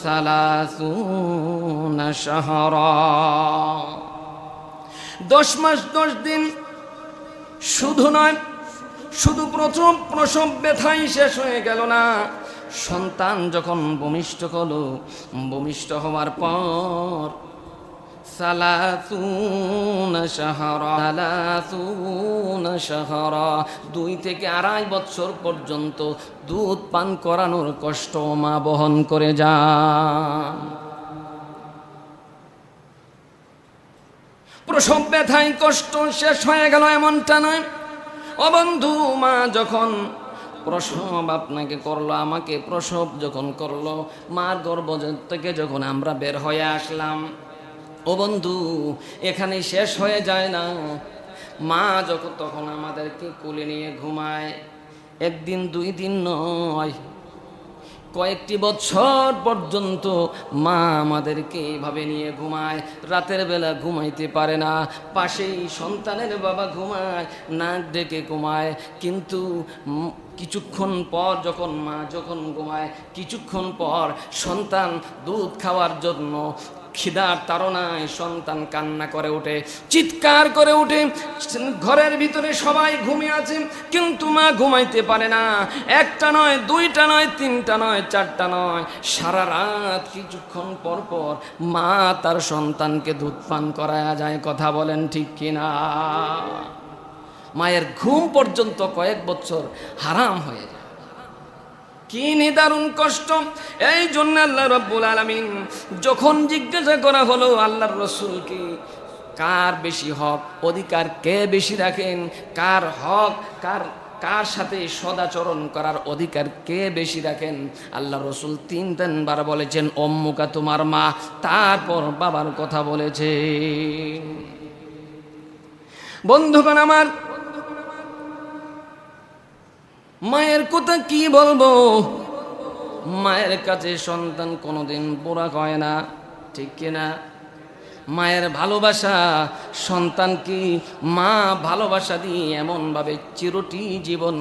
30 শাহরা, 10 মাস 10 দিন শুধু নয়, শুধু প্রথম প্রসব ব্যথাই শেষ হয়ে গেল না, সন্তান যখন ভূমিষ্ঠ হওয়ার পর 30 শাহরা 2 থেকে 2.5 বছর পর্যন্ত দুধ পান করানোর কষ্ট মা বহন করে যান। প্রসব ব্যথায় কষ্ট শেষ হয়ে গেল এমনটা নয়। ও বন্ধু, মা যখন প্রসব আপনাকে করলো, আমাকে প্রসব যখন করলো, মার গর্ভ থেকে যখন আমরা বের হয়ে আসলাম, ও বন্ধু, এখানে শেষ হয়ে যায় না। মা তখন আমাদেরকে কোলে নিয়ে ঘুমায়। 1 দিন 2 দিন নয়, কয়েকটি বছর পর্যন্ত মা আমাদেরকে এইভাবে নিয়ে ঘুমায়। রাতের বেলা ঘুমাইতে পারে না, পাশেই সন্তানের বাবা ঘুমায়, নাক ডেকে ঘুমায়। কিন্তু কিছুক্ষণ পর মা যখন ঘুমায়, কিছুক্ষণ পর সন্তান দুধ খাওয়ার জন্য খিদার তাড়নায় সন্তান কান্না করে ওঠে, চিৎকার করে ওঠে। ঘরের ভিতরে সবাই ঘুমিয়ে আছে, কিন্তু মা ঘুমাইতে পারে না। 1টা নয়, 2টা নয়, 3টা নয়, 4টা নয়, সারা রাত কিছুক্ষণ পর পর মা তার সন্তানকে দুধ পান করায়া যায়। কথা বলেন ঠিক কিনা? মায়ের ঘুম পর্যন্ত কয়েক বছর হারাম হয়ে যায়। কি নিদারুণ কষ্ট! এই জন্য আল্লাহ রাব্বুল আলামিন যখন জিজ্ঞাসা করা হলো আল্লাহর রাসূলকে, কার বেশি হক অধিকার, কে বেশি রাখেন, কার হক কার সাথে সদাচরণ করার অধিকার কে বেশি রাখেন, আল্লাহ রাসূল 3বার বলেছেন উম্মুকা, তোমার মা। তারপর বাবার কথা বলেছে। বন্ধুগণ আমার, মায়ের কথা কি বলবো? মায়ের কাছে সন্তান কোনোদিন বুড়া হয় না, ঠিক কিনা? মায়ের ভালোবাসা সন্তান কি মা ভালোবাসা দিয়ে এমনভাবে চিরটি জীবন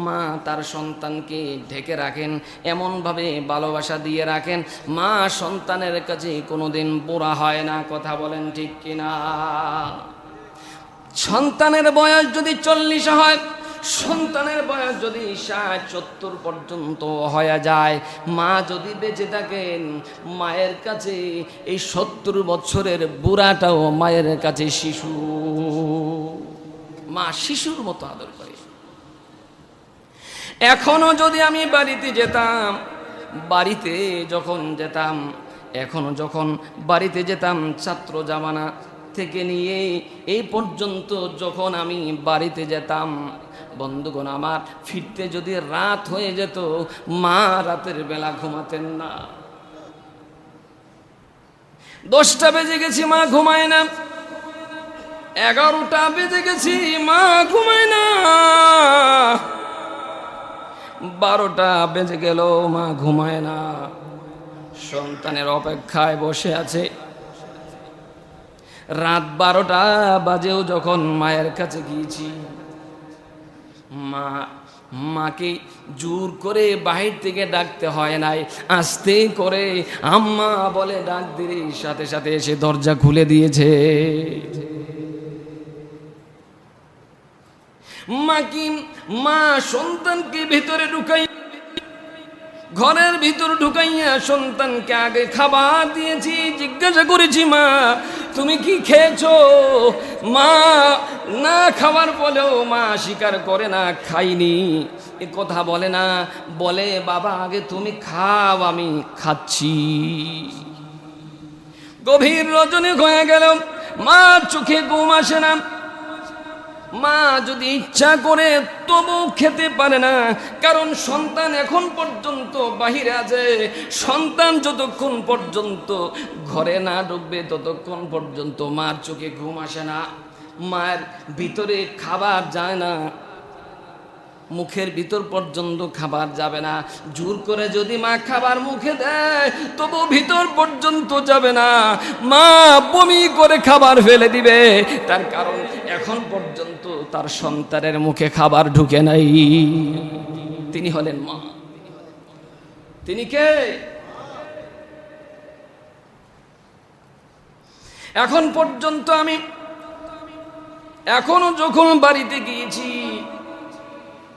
মা তার সন্তানকে ঢেকে রাখেন, এমনভাবে ভালোবাসা দিয়ে রাখেন, মা সন্তানের কাছে কোনোদিন বুড়া হয় না। কথা বলেন ঠিক কিনা? সন্তানের বয়স যদি 40 হয়, সন্তানের বয়স যদি 60-70 পর্যন্ত হয়ে যায়, মা যদি বেঁচে থাকেন, মায়ের কাছে এই 70 বছরের বুড়াটাও মায়ের কাছে শিশু। মা শিশুর মতো আদর করে। এখনো যদি আমি বাড়িতে যেতাম, বাড়িতে যেতাম ছাত্র জামানা থেকে নিয়ে এই পর্যন্ত যখন আমি বাড়িতে যেতাম, বন্ধুগণ আমার, ফিরতে যদি রাত হয়ে যেত, মা রাতের বেলা ঘুমাতেন না। 10টা বেজে গেছে, মা ঘুমায় না। 11টা বেজে গেছি, মা ঘুমায় না। 12টা বেজে গেল, মা ঘুমায় না। সন্তানের অপেক্ষায় বসে আছে। রাত 12টা বাজেও যখন মায়ের কাছে গিয়েছি, মাকে জোর করে বাহির থেকে ডাকতে হয় নাই, আস্তে করে আম্মা বলে ডাক দিলে সাথে সাথে এসে দরজা খুলে দিয়েছে। মা সন্তানকে ভিতরে ঢুকাই, ঘরের ভিতর ঢুকাইয়া সন্তানকে আগে খাবার দিয়েছি। জিজ্ঞাসা করেছি, মা তুমি কি খেয়েছো? মা না খাবার বলেও মা স্বীকার করে না, খাইনি এ কথা বলে না, বলে বাবা আগে তুমি খাও, আমি খাচ্ছি। গভীর রজনী হয়ে গেল, মা চোখে ঘুম আসে না। মা যদি ইচ্ছা করে তবু খেতে পারে না, কারণ সন্তান এখন পর্যন্ত বাহিরে আছে। সন্তান যতক্ষণ পর্যন্ত ঘরে না ঢুকবে ততক্ষণ পর্যন্ত মার চোখে ঘুম আসে না। মায়ের ভিতরে খাবার যায় না, মুখের ভিতর পর্যন্ত খাবার যাবে না। জোর করে যদি মা খাবার মুখে দেয় তবু ভিতর পর্যন্ত যাবে না, মা বমি করে খাবার ফেলে দিবে। তার কারণ এখন পর্যন্ত তার সন্তানের মুখে খাবার ঢুকে নাই। তিনি হলেন মা। তিনি কে? এখন পর্যন্ত আমি এখনো যখন বাড়িতে গিয়েছি,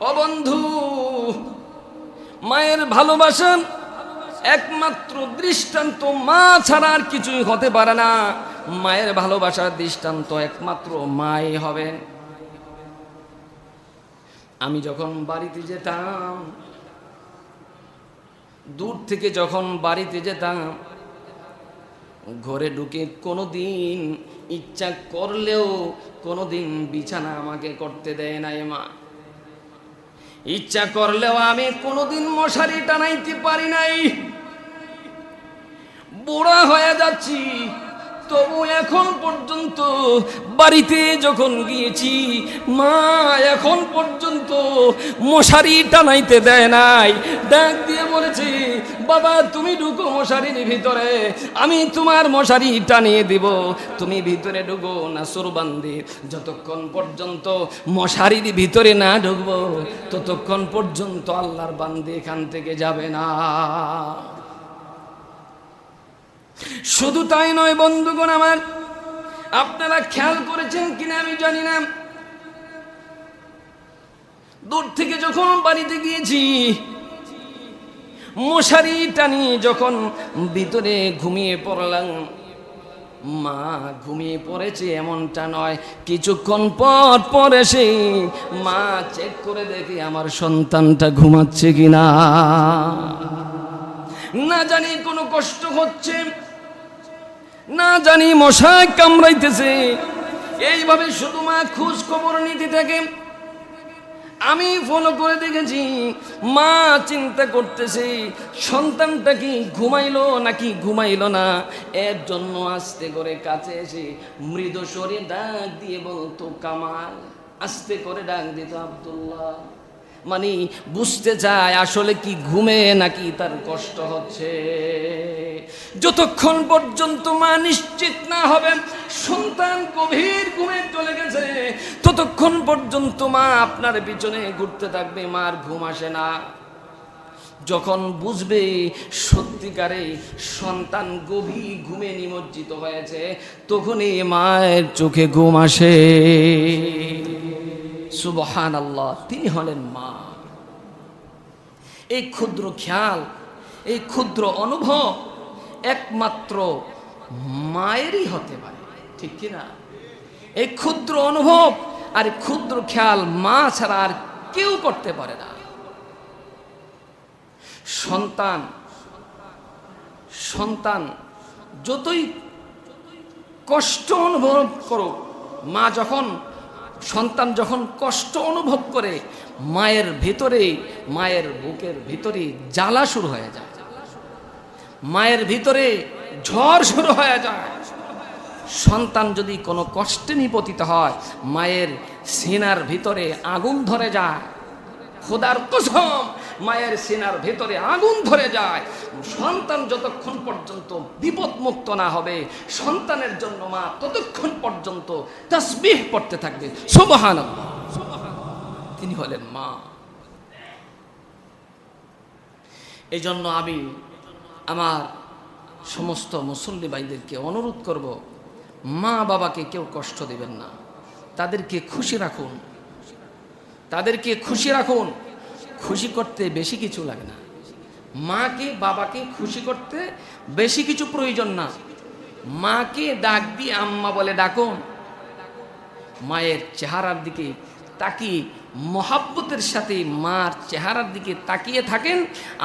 ও বন্ধু, মায়ের ভালোবাসা একমাত্র দৃষ্টান্ত মা ছাড়া আর কিছুই হতে পারে না। মায়ের ভালোবাসার দৃষ্টান্ত একমাত্র মাই হবেন। আমি যখন বাড়িতে যেতাম, দূর থেকে যখন বাড়িতে যেতাম, ঘরে ঢুকে কোনোদিন ইচ্ছা করলেও কোনোদিন বিছানা আমাকে করতে দেয় নাই মা। ইচ্ছা করলেও আমি কোনোদিন মশারি টানাইতে পারি নাই। বুড়া হয়ে যাচ্ছি, তবু এখন পর্যন্ত বাড়িতে যখন গিয়েছি, মা এখন পর্যন্ত মশারি টানাইতে দেয় নাই। ডাক দিয়ে বলেছি, বাবা তুমি ঢুকো মশারির ভিতরে, আমি তোমার মশারি টানিয়ে দিব, তুমি ভিতরে ঢুকো না সুরবান্দি। যতক্ষণ পর্যন্ত মশারির ভিতরে না ঢুকবো ততক্ষণ পর্যন্ত আল্লাহর বান্দি এখান থেকে যাবে না। শুধু তাই নয় বন্ধুগণ আমার, আপনারা খেয়াল করেছেন কিনা আমি জানি না, দূর থেকে যখন বাড়িতে গিয়েছি, মশারি টানি যখন ভিতরে ঘুমিয়ে পড়লাম, মা ঘুমিয়ে পড়েছে এমনটা নয়, কিছুক্ষণ পর পর এসে মা চেক করে দেখে আমার সন্তানটা ঘুমাচ্ছে কিনা। না জানি কোনো কষ্ট হচ্ছে, না জানি মশা কামড়াইতেছে, এইভাবে শুধু মা খোঁজ খবর নিতে থাকে। আমি ফলো করে দেখেছি, মা চিন্তা করতেছে সন্তানটা কি ঘুমাইলো নাকি ঘুমাইলো না। এর জন্য আস্তে করে কাছে এসে মৃদু স্বরে ডাক দিয়ে বলতো কামাল, আস্তে করে ডাক দিত আব্দুল্লাহ। মানে বুঝতে চায় আসলে কি ঘুমে নাকি তার কষ্ট হচ্ছে। যতক্ষণ পর্যন্ত মা নিশ্চিত না হবেন সন্তান গভীর ঘুমে চলে গেছে, ততক্ষণ পর্যন্ত মা আপনার পিছনে ঘুরতে থাকবে, মার ঘুম আসে না। যখন বুঝবে সত্যিকারে সন্তান গভীর ঘুমে নিমজ্জিত হয়েছে, তখনই মায়ের চোখে ঘুম আসে। সুবহানাল্লাহ, তিনি হলেন মা। এই ক্ষুদ্র খেয়াল, এই ক্ষুদ্র অনুভব একমাত্র মায়েরই হতে পারে, ঠিক কিনা? এই ক্ষুদ্র অনুভব আর ক্ষুদ্র খেয়াল মা ছাড়া আর কেউ করতে পারে না। সন্তান যতই কষ্ট অনুভব করো, সন্তান যখন কষ্ট অনুভব করে, মায়ের ভিতরে, মায়ের বুকের ভিতরে জ্বালা শুরু হয়ে যায়, মায়ের ভিতরে ঝড় শুরু হয়ে যায়। সন্তান যদি কোনো কষ্টে নিপতিত হয়, মায়ের সিনার ভিতরে আগুন ধরে যায়। খোদার কসম, মায়ের সিনার ভিতরে আগুন ধরে যায়। সন্তান যতক্ষণ পর্যন্ত বিপদমুক্ত না হবে, সন্তানের জন্য মা ততক্ষণ পর্যন্ত তাসবিহ পড়তে থাকবে, সুবহানাল্লাহ। তিনি হলেন মা। এই জন্য আমি আমার সমস্ত মুসল্লি ভাইদেরকে অনুরোধ করব, মা বাবাকে কেউ কষ্ট দেবেন না, তাদেরকে খুশি রাখুন, তাদেরকে খুশি রাখুন। খুশি করতে বেশি কিছু লাগে না, মাকে বাবাকে খুশি করতে বেশি কিছু প্রয়োজন না। মাকে ডাক দিয়ে আম্মা বলে ডাকুন, মায়ের চেহারার দিকে তাকিয়ে মহাব্বতের সাথে মার চেহারার দিকে তাকিয়ে থাকেন,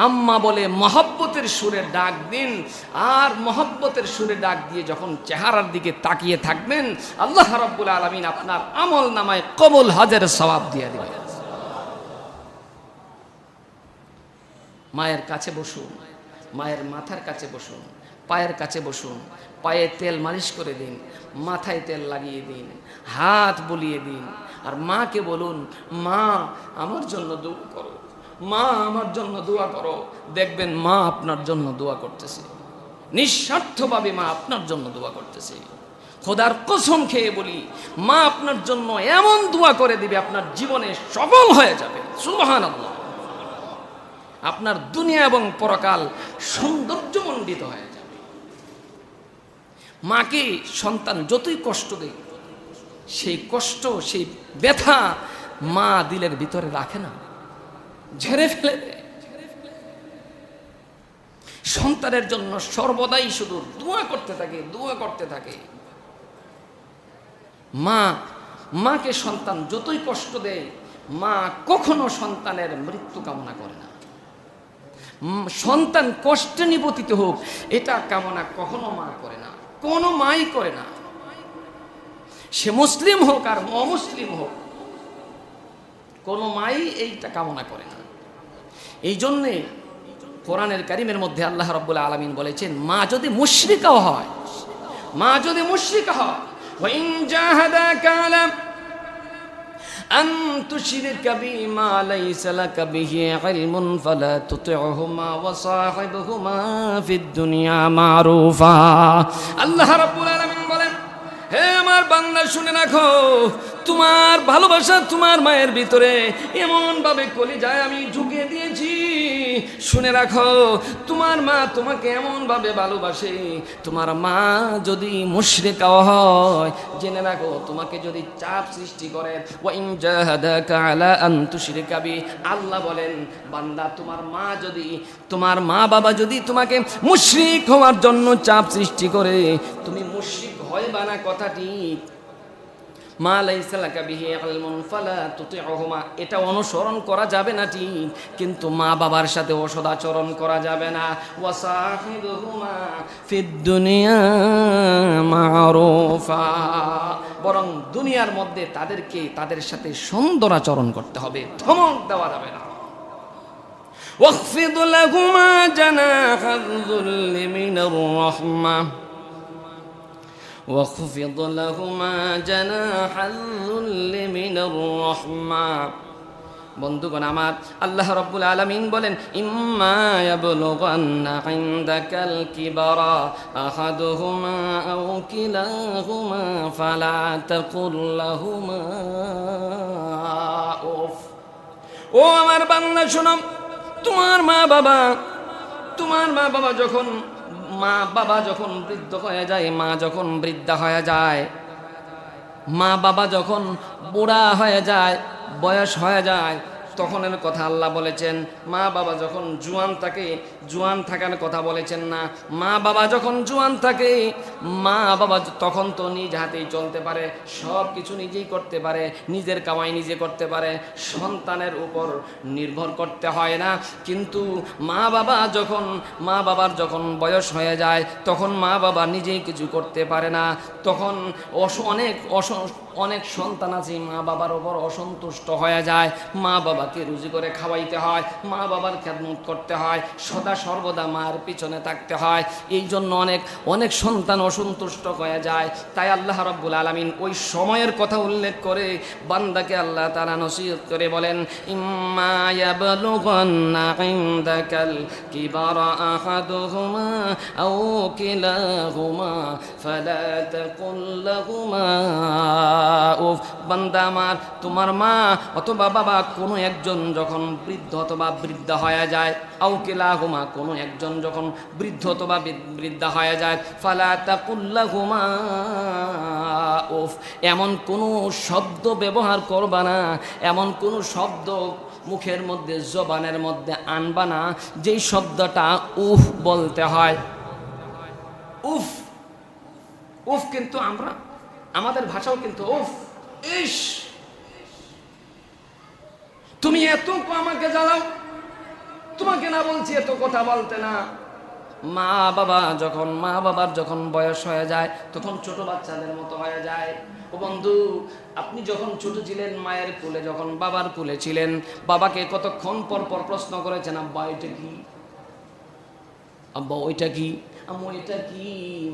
আম্মা বলে মহাব্বতের সুরে ডাক দিন। আর মহাব্বতের সুরে ডাক দিয়ে যখন চেহারার দিকে তাকিয়ে থাকবেন, আল্লাহ রাব্বুল আলামিন আপনার আমল নামায় কবুল হজের সওয়াব দিয়ে দিবেন। মায়ের কাছে বসুন, মায়ের মাথার কাছে বসুন, পায়ের কাছে বসুন, পায়ে তেল মালিশ করে দিন, মাথায় তেল লাগিয়ে দিন, হাত বুলিয়ে দিন। আর মাকে বলুন, মা আমার জন্য দোয়া করো, মা আমার জন্য দোয়া করো। দেখবেন মা আপনার জন্য দোয়া করতেছে, নিঃস্বার্থভাবে মা আপনার জন্য দোয়া করতেছে। খোদার কসম খেয়ে বলি, মা আপনার জন্য এমন দোয়া করে দিবে, আপনার জীবনে সফল হয়ে যাবে, সুবহানাল্লাহ। আপনার দুনিয়া এবং পরকাল সৌন্দর্যমণ্ডিত হয়ে যাবে। মাকে সন্তান যতই কষ্ট দেয়, সেই কষ্ট, সেই ব্যথা মা দিলের ভিতরে রাখে না, ঝেড়ে ফেলে দেয়। সন্তানের জন্য সর্বদাই শুধু দোয়া করতে থাকে, দোয়া করতে থাকে। মাকে সন্তান যতই কষ্ট দেয়, মা কখনো সন্তানের মৃত্যু কামনা করে না। সন্তান কষ্টে নিপতিত হোক, এটা কামনা কখনো মা করে না, কোনো মাই করে না। সে মুসলিম হোক আর অমুসলিম হোক, কোনো মাই এইটা কামনা করে না। এই জন্যে কোরআনের কারিমের মধ্যে আল্লাহ রাব্বুল আলামিন বলেছেন, মা যদি মুশরিকাও হয়, মা যদি মুশরিকা হয়, ওয়া ইন জাহাদাকা আলা আন তুশরিকা বিমা লাইসা লাকা বিহি ইলমুন ফালা তুতি'হুমা ওয়া সাহিবহুমা ফিদ দুনিয়া মারুফা। আল্লাহ রাব্বুল আলামিন বলেন, হে আমার বান্দা শুনে রাখো, তোমার ভালোবাসা তোমার মায়ের ভিতরে এমন ভাবে কলিজায় আমি ঢুকিয়ে দিয়েছি। শুনে রাখো, তোমার মা তোমাকে এমন ভাবে ভালোবাসে। তোমার মা যদি মুশরিকাও হয়, জেনে রাখো, তোমাকে যদি চাপ সৃষ্টি করে, ওয়া ইন জাহাদাকা আলা আন তুশরিকা বি, আল্লাহ বলেন, বান্দা তোমার মা বাবা যদি তোমাকে মুশরিক হওয়ার জন্য চাপ সৃষ্টি করে, তুমি মুশরিক হয় বানা কথা ঠিক। মা লাইসা লাকা বিহি ইলমুন ফালা তুতি'হুমা, এটা অনুসরণ করা যাবে না ঠিক, কিন্তু মা বাবার সাথে অসদাচরণ করা যাবে না। ওয়া সাহিবহুমা ফিদ দুনিয়া মারুফা, বরং দুনিয়ার মধ্যে তাদের সাথে সুন্দর আচরণ করতে হবে, ধমক দেওয়া যাবে না। ওয়াখফিদ লাহুমা জানাহায যুল্লি মিনার রাহমা واخفض لهما جناح الذل من الرحمة। বন্ধুগণ আমার, আল্লাহ রাব্বুল আলামিন বলেন, ইম্মা ইয়াবলুগান্না ইনদাকাল কিবারা আহাদুহুমা আও কিলাহুমা ফালা তাকুল লাহুমা উফ। ও আমার বান্দা শোনো, তোমার মা বাবা যখন বৃদ্ধ হয়ে যায়, মা যখন বৃদ্ধা হয়ে যায়, মা বাবা যখন বুড়া হয়ে যায়, বয়স হয়ে যায়, তখনের কথা আল্লাহ বলেছেন। মা বাবা যখন জোয়ান থাকে, জোয়ান থাকার কথা বলেছেন না। মা বাবা যখন জোয়ান থাকে, মা বাবা তখন তো নিজ হাতেই চলতে পারে, সব কিছু নিজেই করতে পারে, নিজের কামাই নিজে করতে পারে, সন্তানের উপর নির্ভর করতে হয় না। কিন্তু মা বাবার যখন বয়স হয়ে যায়, তখন মা বাবা নিজেই কিছু করতে পারে না। তখন অনেক সন্তান আছে মা বাবার উপর অসন্তুষ্ট হয়ে যায়, মা বাবা বাবাকে রুজি করে খাওয়াইতে হয়, মা বাবার খেদমত করতে হয়, সদা সর্বদা মায়ের পিছনে থাকতে হয়। এই জন্য অনেক সন্তান অসন্তুষ্ট হয়ে যায়। তাই আল্লাহ রাব্বুল আলামিন ওই সময়ের কথা উল্লেখ করে বান্দাকে আল্লাহ তাআলা নসিহত করে বলেন, ইম্মা ইয়াবলুগান্না ইনদাকাল কিবারা আহাদুহুমা আও কিলাহুমা ফালা তাকুল লাহুমা উফ। বান্দা আমার, তোমার মা অথবা বাবা কোনো একজন যখন বৃদ্ধ অথবা বৃদ্ধা হয়ে যায়, আও কিলাহুমা কোনো একজন যখন বৃদ্ধ অথবা বৃদ্ধা হয়ে যায়, ফালা তাকুল লাহুমা উফ, এমন কোনো শব্দ ব্যবহার করবা না, এমন কোনো শব্দ মুখের মধ্যে জবানের মধ্যে আনবা না যেই শব্দটা উফ বলতে হয়। উফ উফ কিন্তু আমাদের ভাষাও কিন্তু উফ, ইস তুমি এত আমাকে জ্বালাও, তোমাকে না বলছি এত কথা বলতে না। মা বাবার যখন বয়স হয়ে যায় তখন ছোট বাচ্চাদের মতো হয়ে যায়। ও বন্ধু, আপনি যখন ছোট ছিলেন মায়ের কোলে, যখন বাবার কোলে ছিলেন, বাবাকে কতক্ষণ পর পর প্রশ্ন করেছেন, আব্বা এটা কি, আব্বা ওইটা কি, আম্মু এটা কি?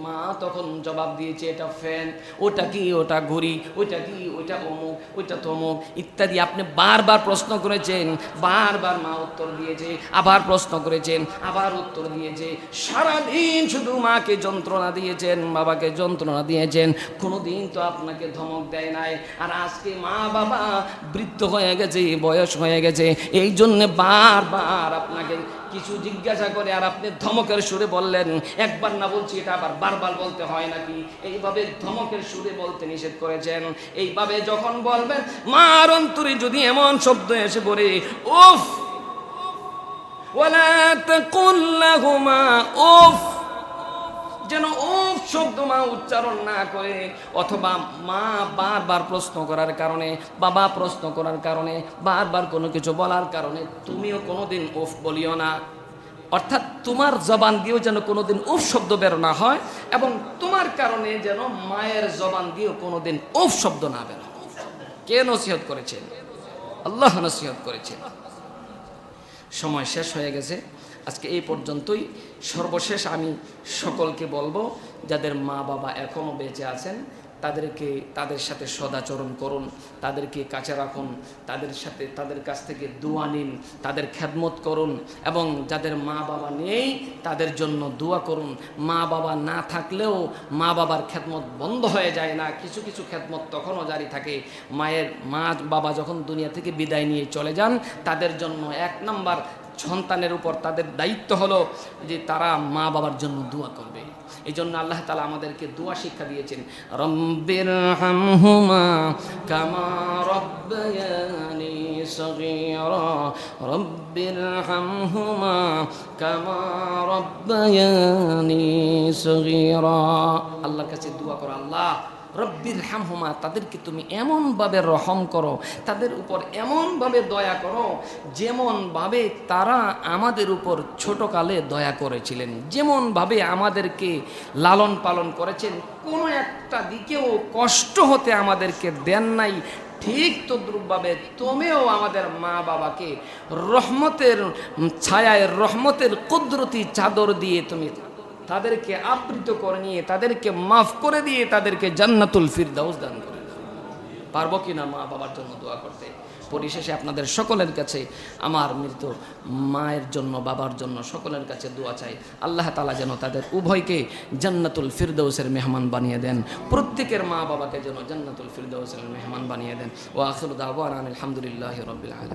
মা তখন জবাব দিয়েছে এটা ফ্যান, ওটা কি, ওটা ঘড়ি, ওইটা কি, ওইটা অমুক, ওইটা তমুক ইত্যাদি। আপনি বারবার প্রশ্ন করেছেন, বারবার মা উত্তর দিয়েছে, আবার প্রশ্ন করেছেন, আবার উত্তর দিয়েছে। সারাদিন শুধু মাকে যন্ত্রণা দিয়েছেন, বাবাকে যন্ত্রণা দিয়েছেন, কোনোদিন তো আপনাকে ধমক দেয় নাই। আর আজকে মা বাবা বৃদ্ধ হয়ে গেছে, বয়স হয়ে গেছে, এই জন্যে বারবার আপনাকে কিছু জিজ্ঞাসা করে আর আপনি ধমকের সুরে বললেন। একবার না বলছি, এটা আবার বারবার বলতে হয় নাকি? এইভাবে ধমকের সুরে বলতে নিষেধ করেছেন। এইভাবে যখন বলবেন, মার অন্তরে যদি এমন শব্দ এসে পড়ে, উফ, ওয়ালা তাকুল লাহুমা উফ, যেন উফ শব্দ মা উচ্চারণ না করে, অথবা মা বারবার প্রশ্ন করার কারণে, বাবা প্রশ্ন করার কারণে, বারবার কোনো কিছু বলার কারণে তুমিও কোনোদিন উফ বলিও না। অর্থাৎ তোমার জবান দিয়েও যেন কোনোদিন উফ শব্দ বের না হয়, এবং তোমার কারণে যেন মায়ের জবান দিয়েও কোনোদিন উফ শব্দ না বের হয়। কে নসিহত করেছেন? আল্লাহ নসিহত করেছেন। সময় শেষ হয়ে গেছে, আজকে এই পর্যন্তই। সর্বশেষ আমি সকলকে বলবো, যাদের মা বাবা এখনও বেঁচে আছেন তাদের সাথে সদাচরণ করুন, তাদেরকে কাছে রাখুন, তাদের কাছ থেকে দোয়া নিন, তাদের খেদমত করুন, এবং যাদের মা বাবা নেই তাদের জন্য দোয়া করুন। মা বাবা না থাকলেও মা বাবার খেদমত বন্ধ হয়ে যায় না, কিছু কিছু খেদমত তখনও জারি থাকে। মা বাবা যখন দুনিয়া থেকে বিদায় নিয়ে চলে যান, তাদের জন্য 1 নম্বর সন্তানের উপর তাদের দায়িত্ব হলো যে তারা মা বাবার জন্য দোয়া করবে। এই জন্য আল্লাহ তাআলা আমাদেরকে দোয়া শিক্ষা দিয়েছেন, রব্বিরহামহুমা কামা রব্বায়ানি সগীরা, রব্বিরহামহুমা কামা রব্বায়ানি সগীরা। আল্লাহর কাছে দোয়া করো, আল্লাহ রব্বিরহামহুমা, তাদেরকে তুমি এমনভাবে রহম করো, তাদের উপর এমনভাবে দয়া করো যেমনভাবে তারা আমাদের উপর ছোটকালে দয়া করেছিলেন, যেমনভাবে আমাদেরকে লালন পালন করেছেন, কোনো একটা দিকেও কষ্ট হতে আমাদেরকে দেন নাই। ঠিক তদ্রূপভাবে তুমিও আমাদের মা বাবাকে রহমতের ছায়ায়, রহমতের কুদরতি চাদর দিয়ে তুমি তাদেরকে আবৃত করে নিয়ে, তাদেরকে মাফ করে দিয়ে, তাদেরকে জান্নাতুল ফিরদাউস দান করে। পারবো কিনা মা বাবার জন্য দোয়া করতে? পরিশেষে আপনাদের সকলের কাছে আমার মৃত মায়ের জন্য, বাবার জন্য সকলের কাছে দোয়া চাই, আল্লাহ তাআলা যেন তাদের উভয়কে জান্নাতুল ফিরদাউসের মেহমান বানিয়ে দেন, প্রত্যেকের মা বাবাকে যেন জান্নাতুল ফিরদাউসের মেহমান বানিয়ে দেন। ওয়া আখিরু দাওয়ানা আলহামদুলিল্লাহি রাব্বিল আলামিন।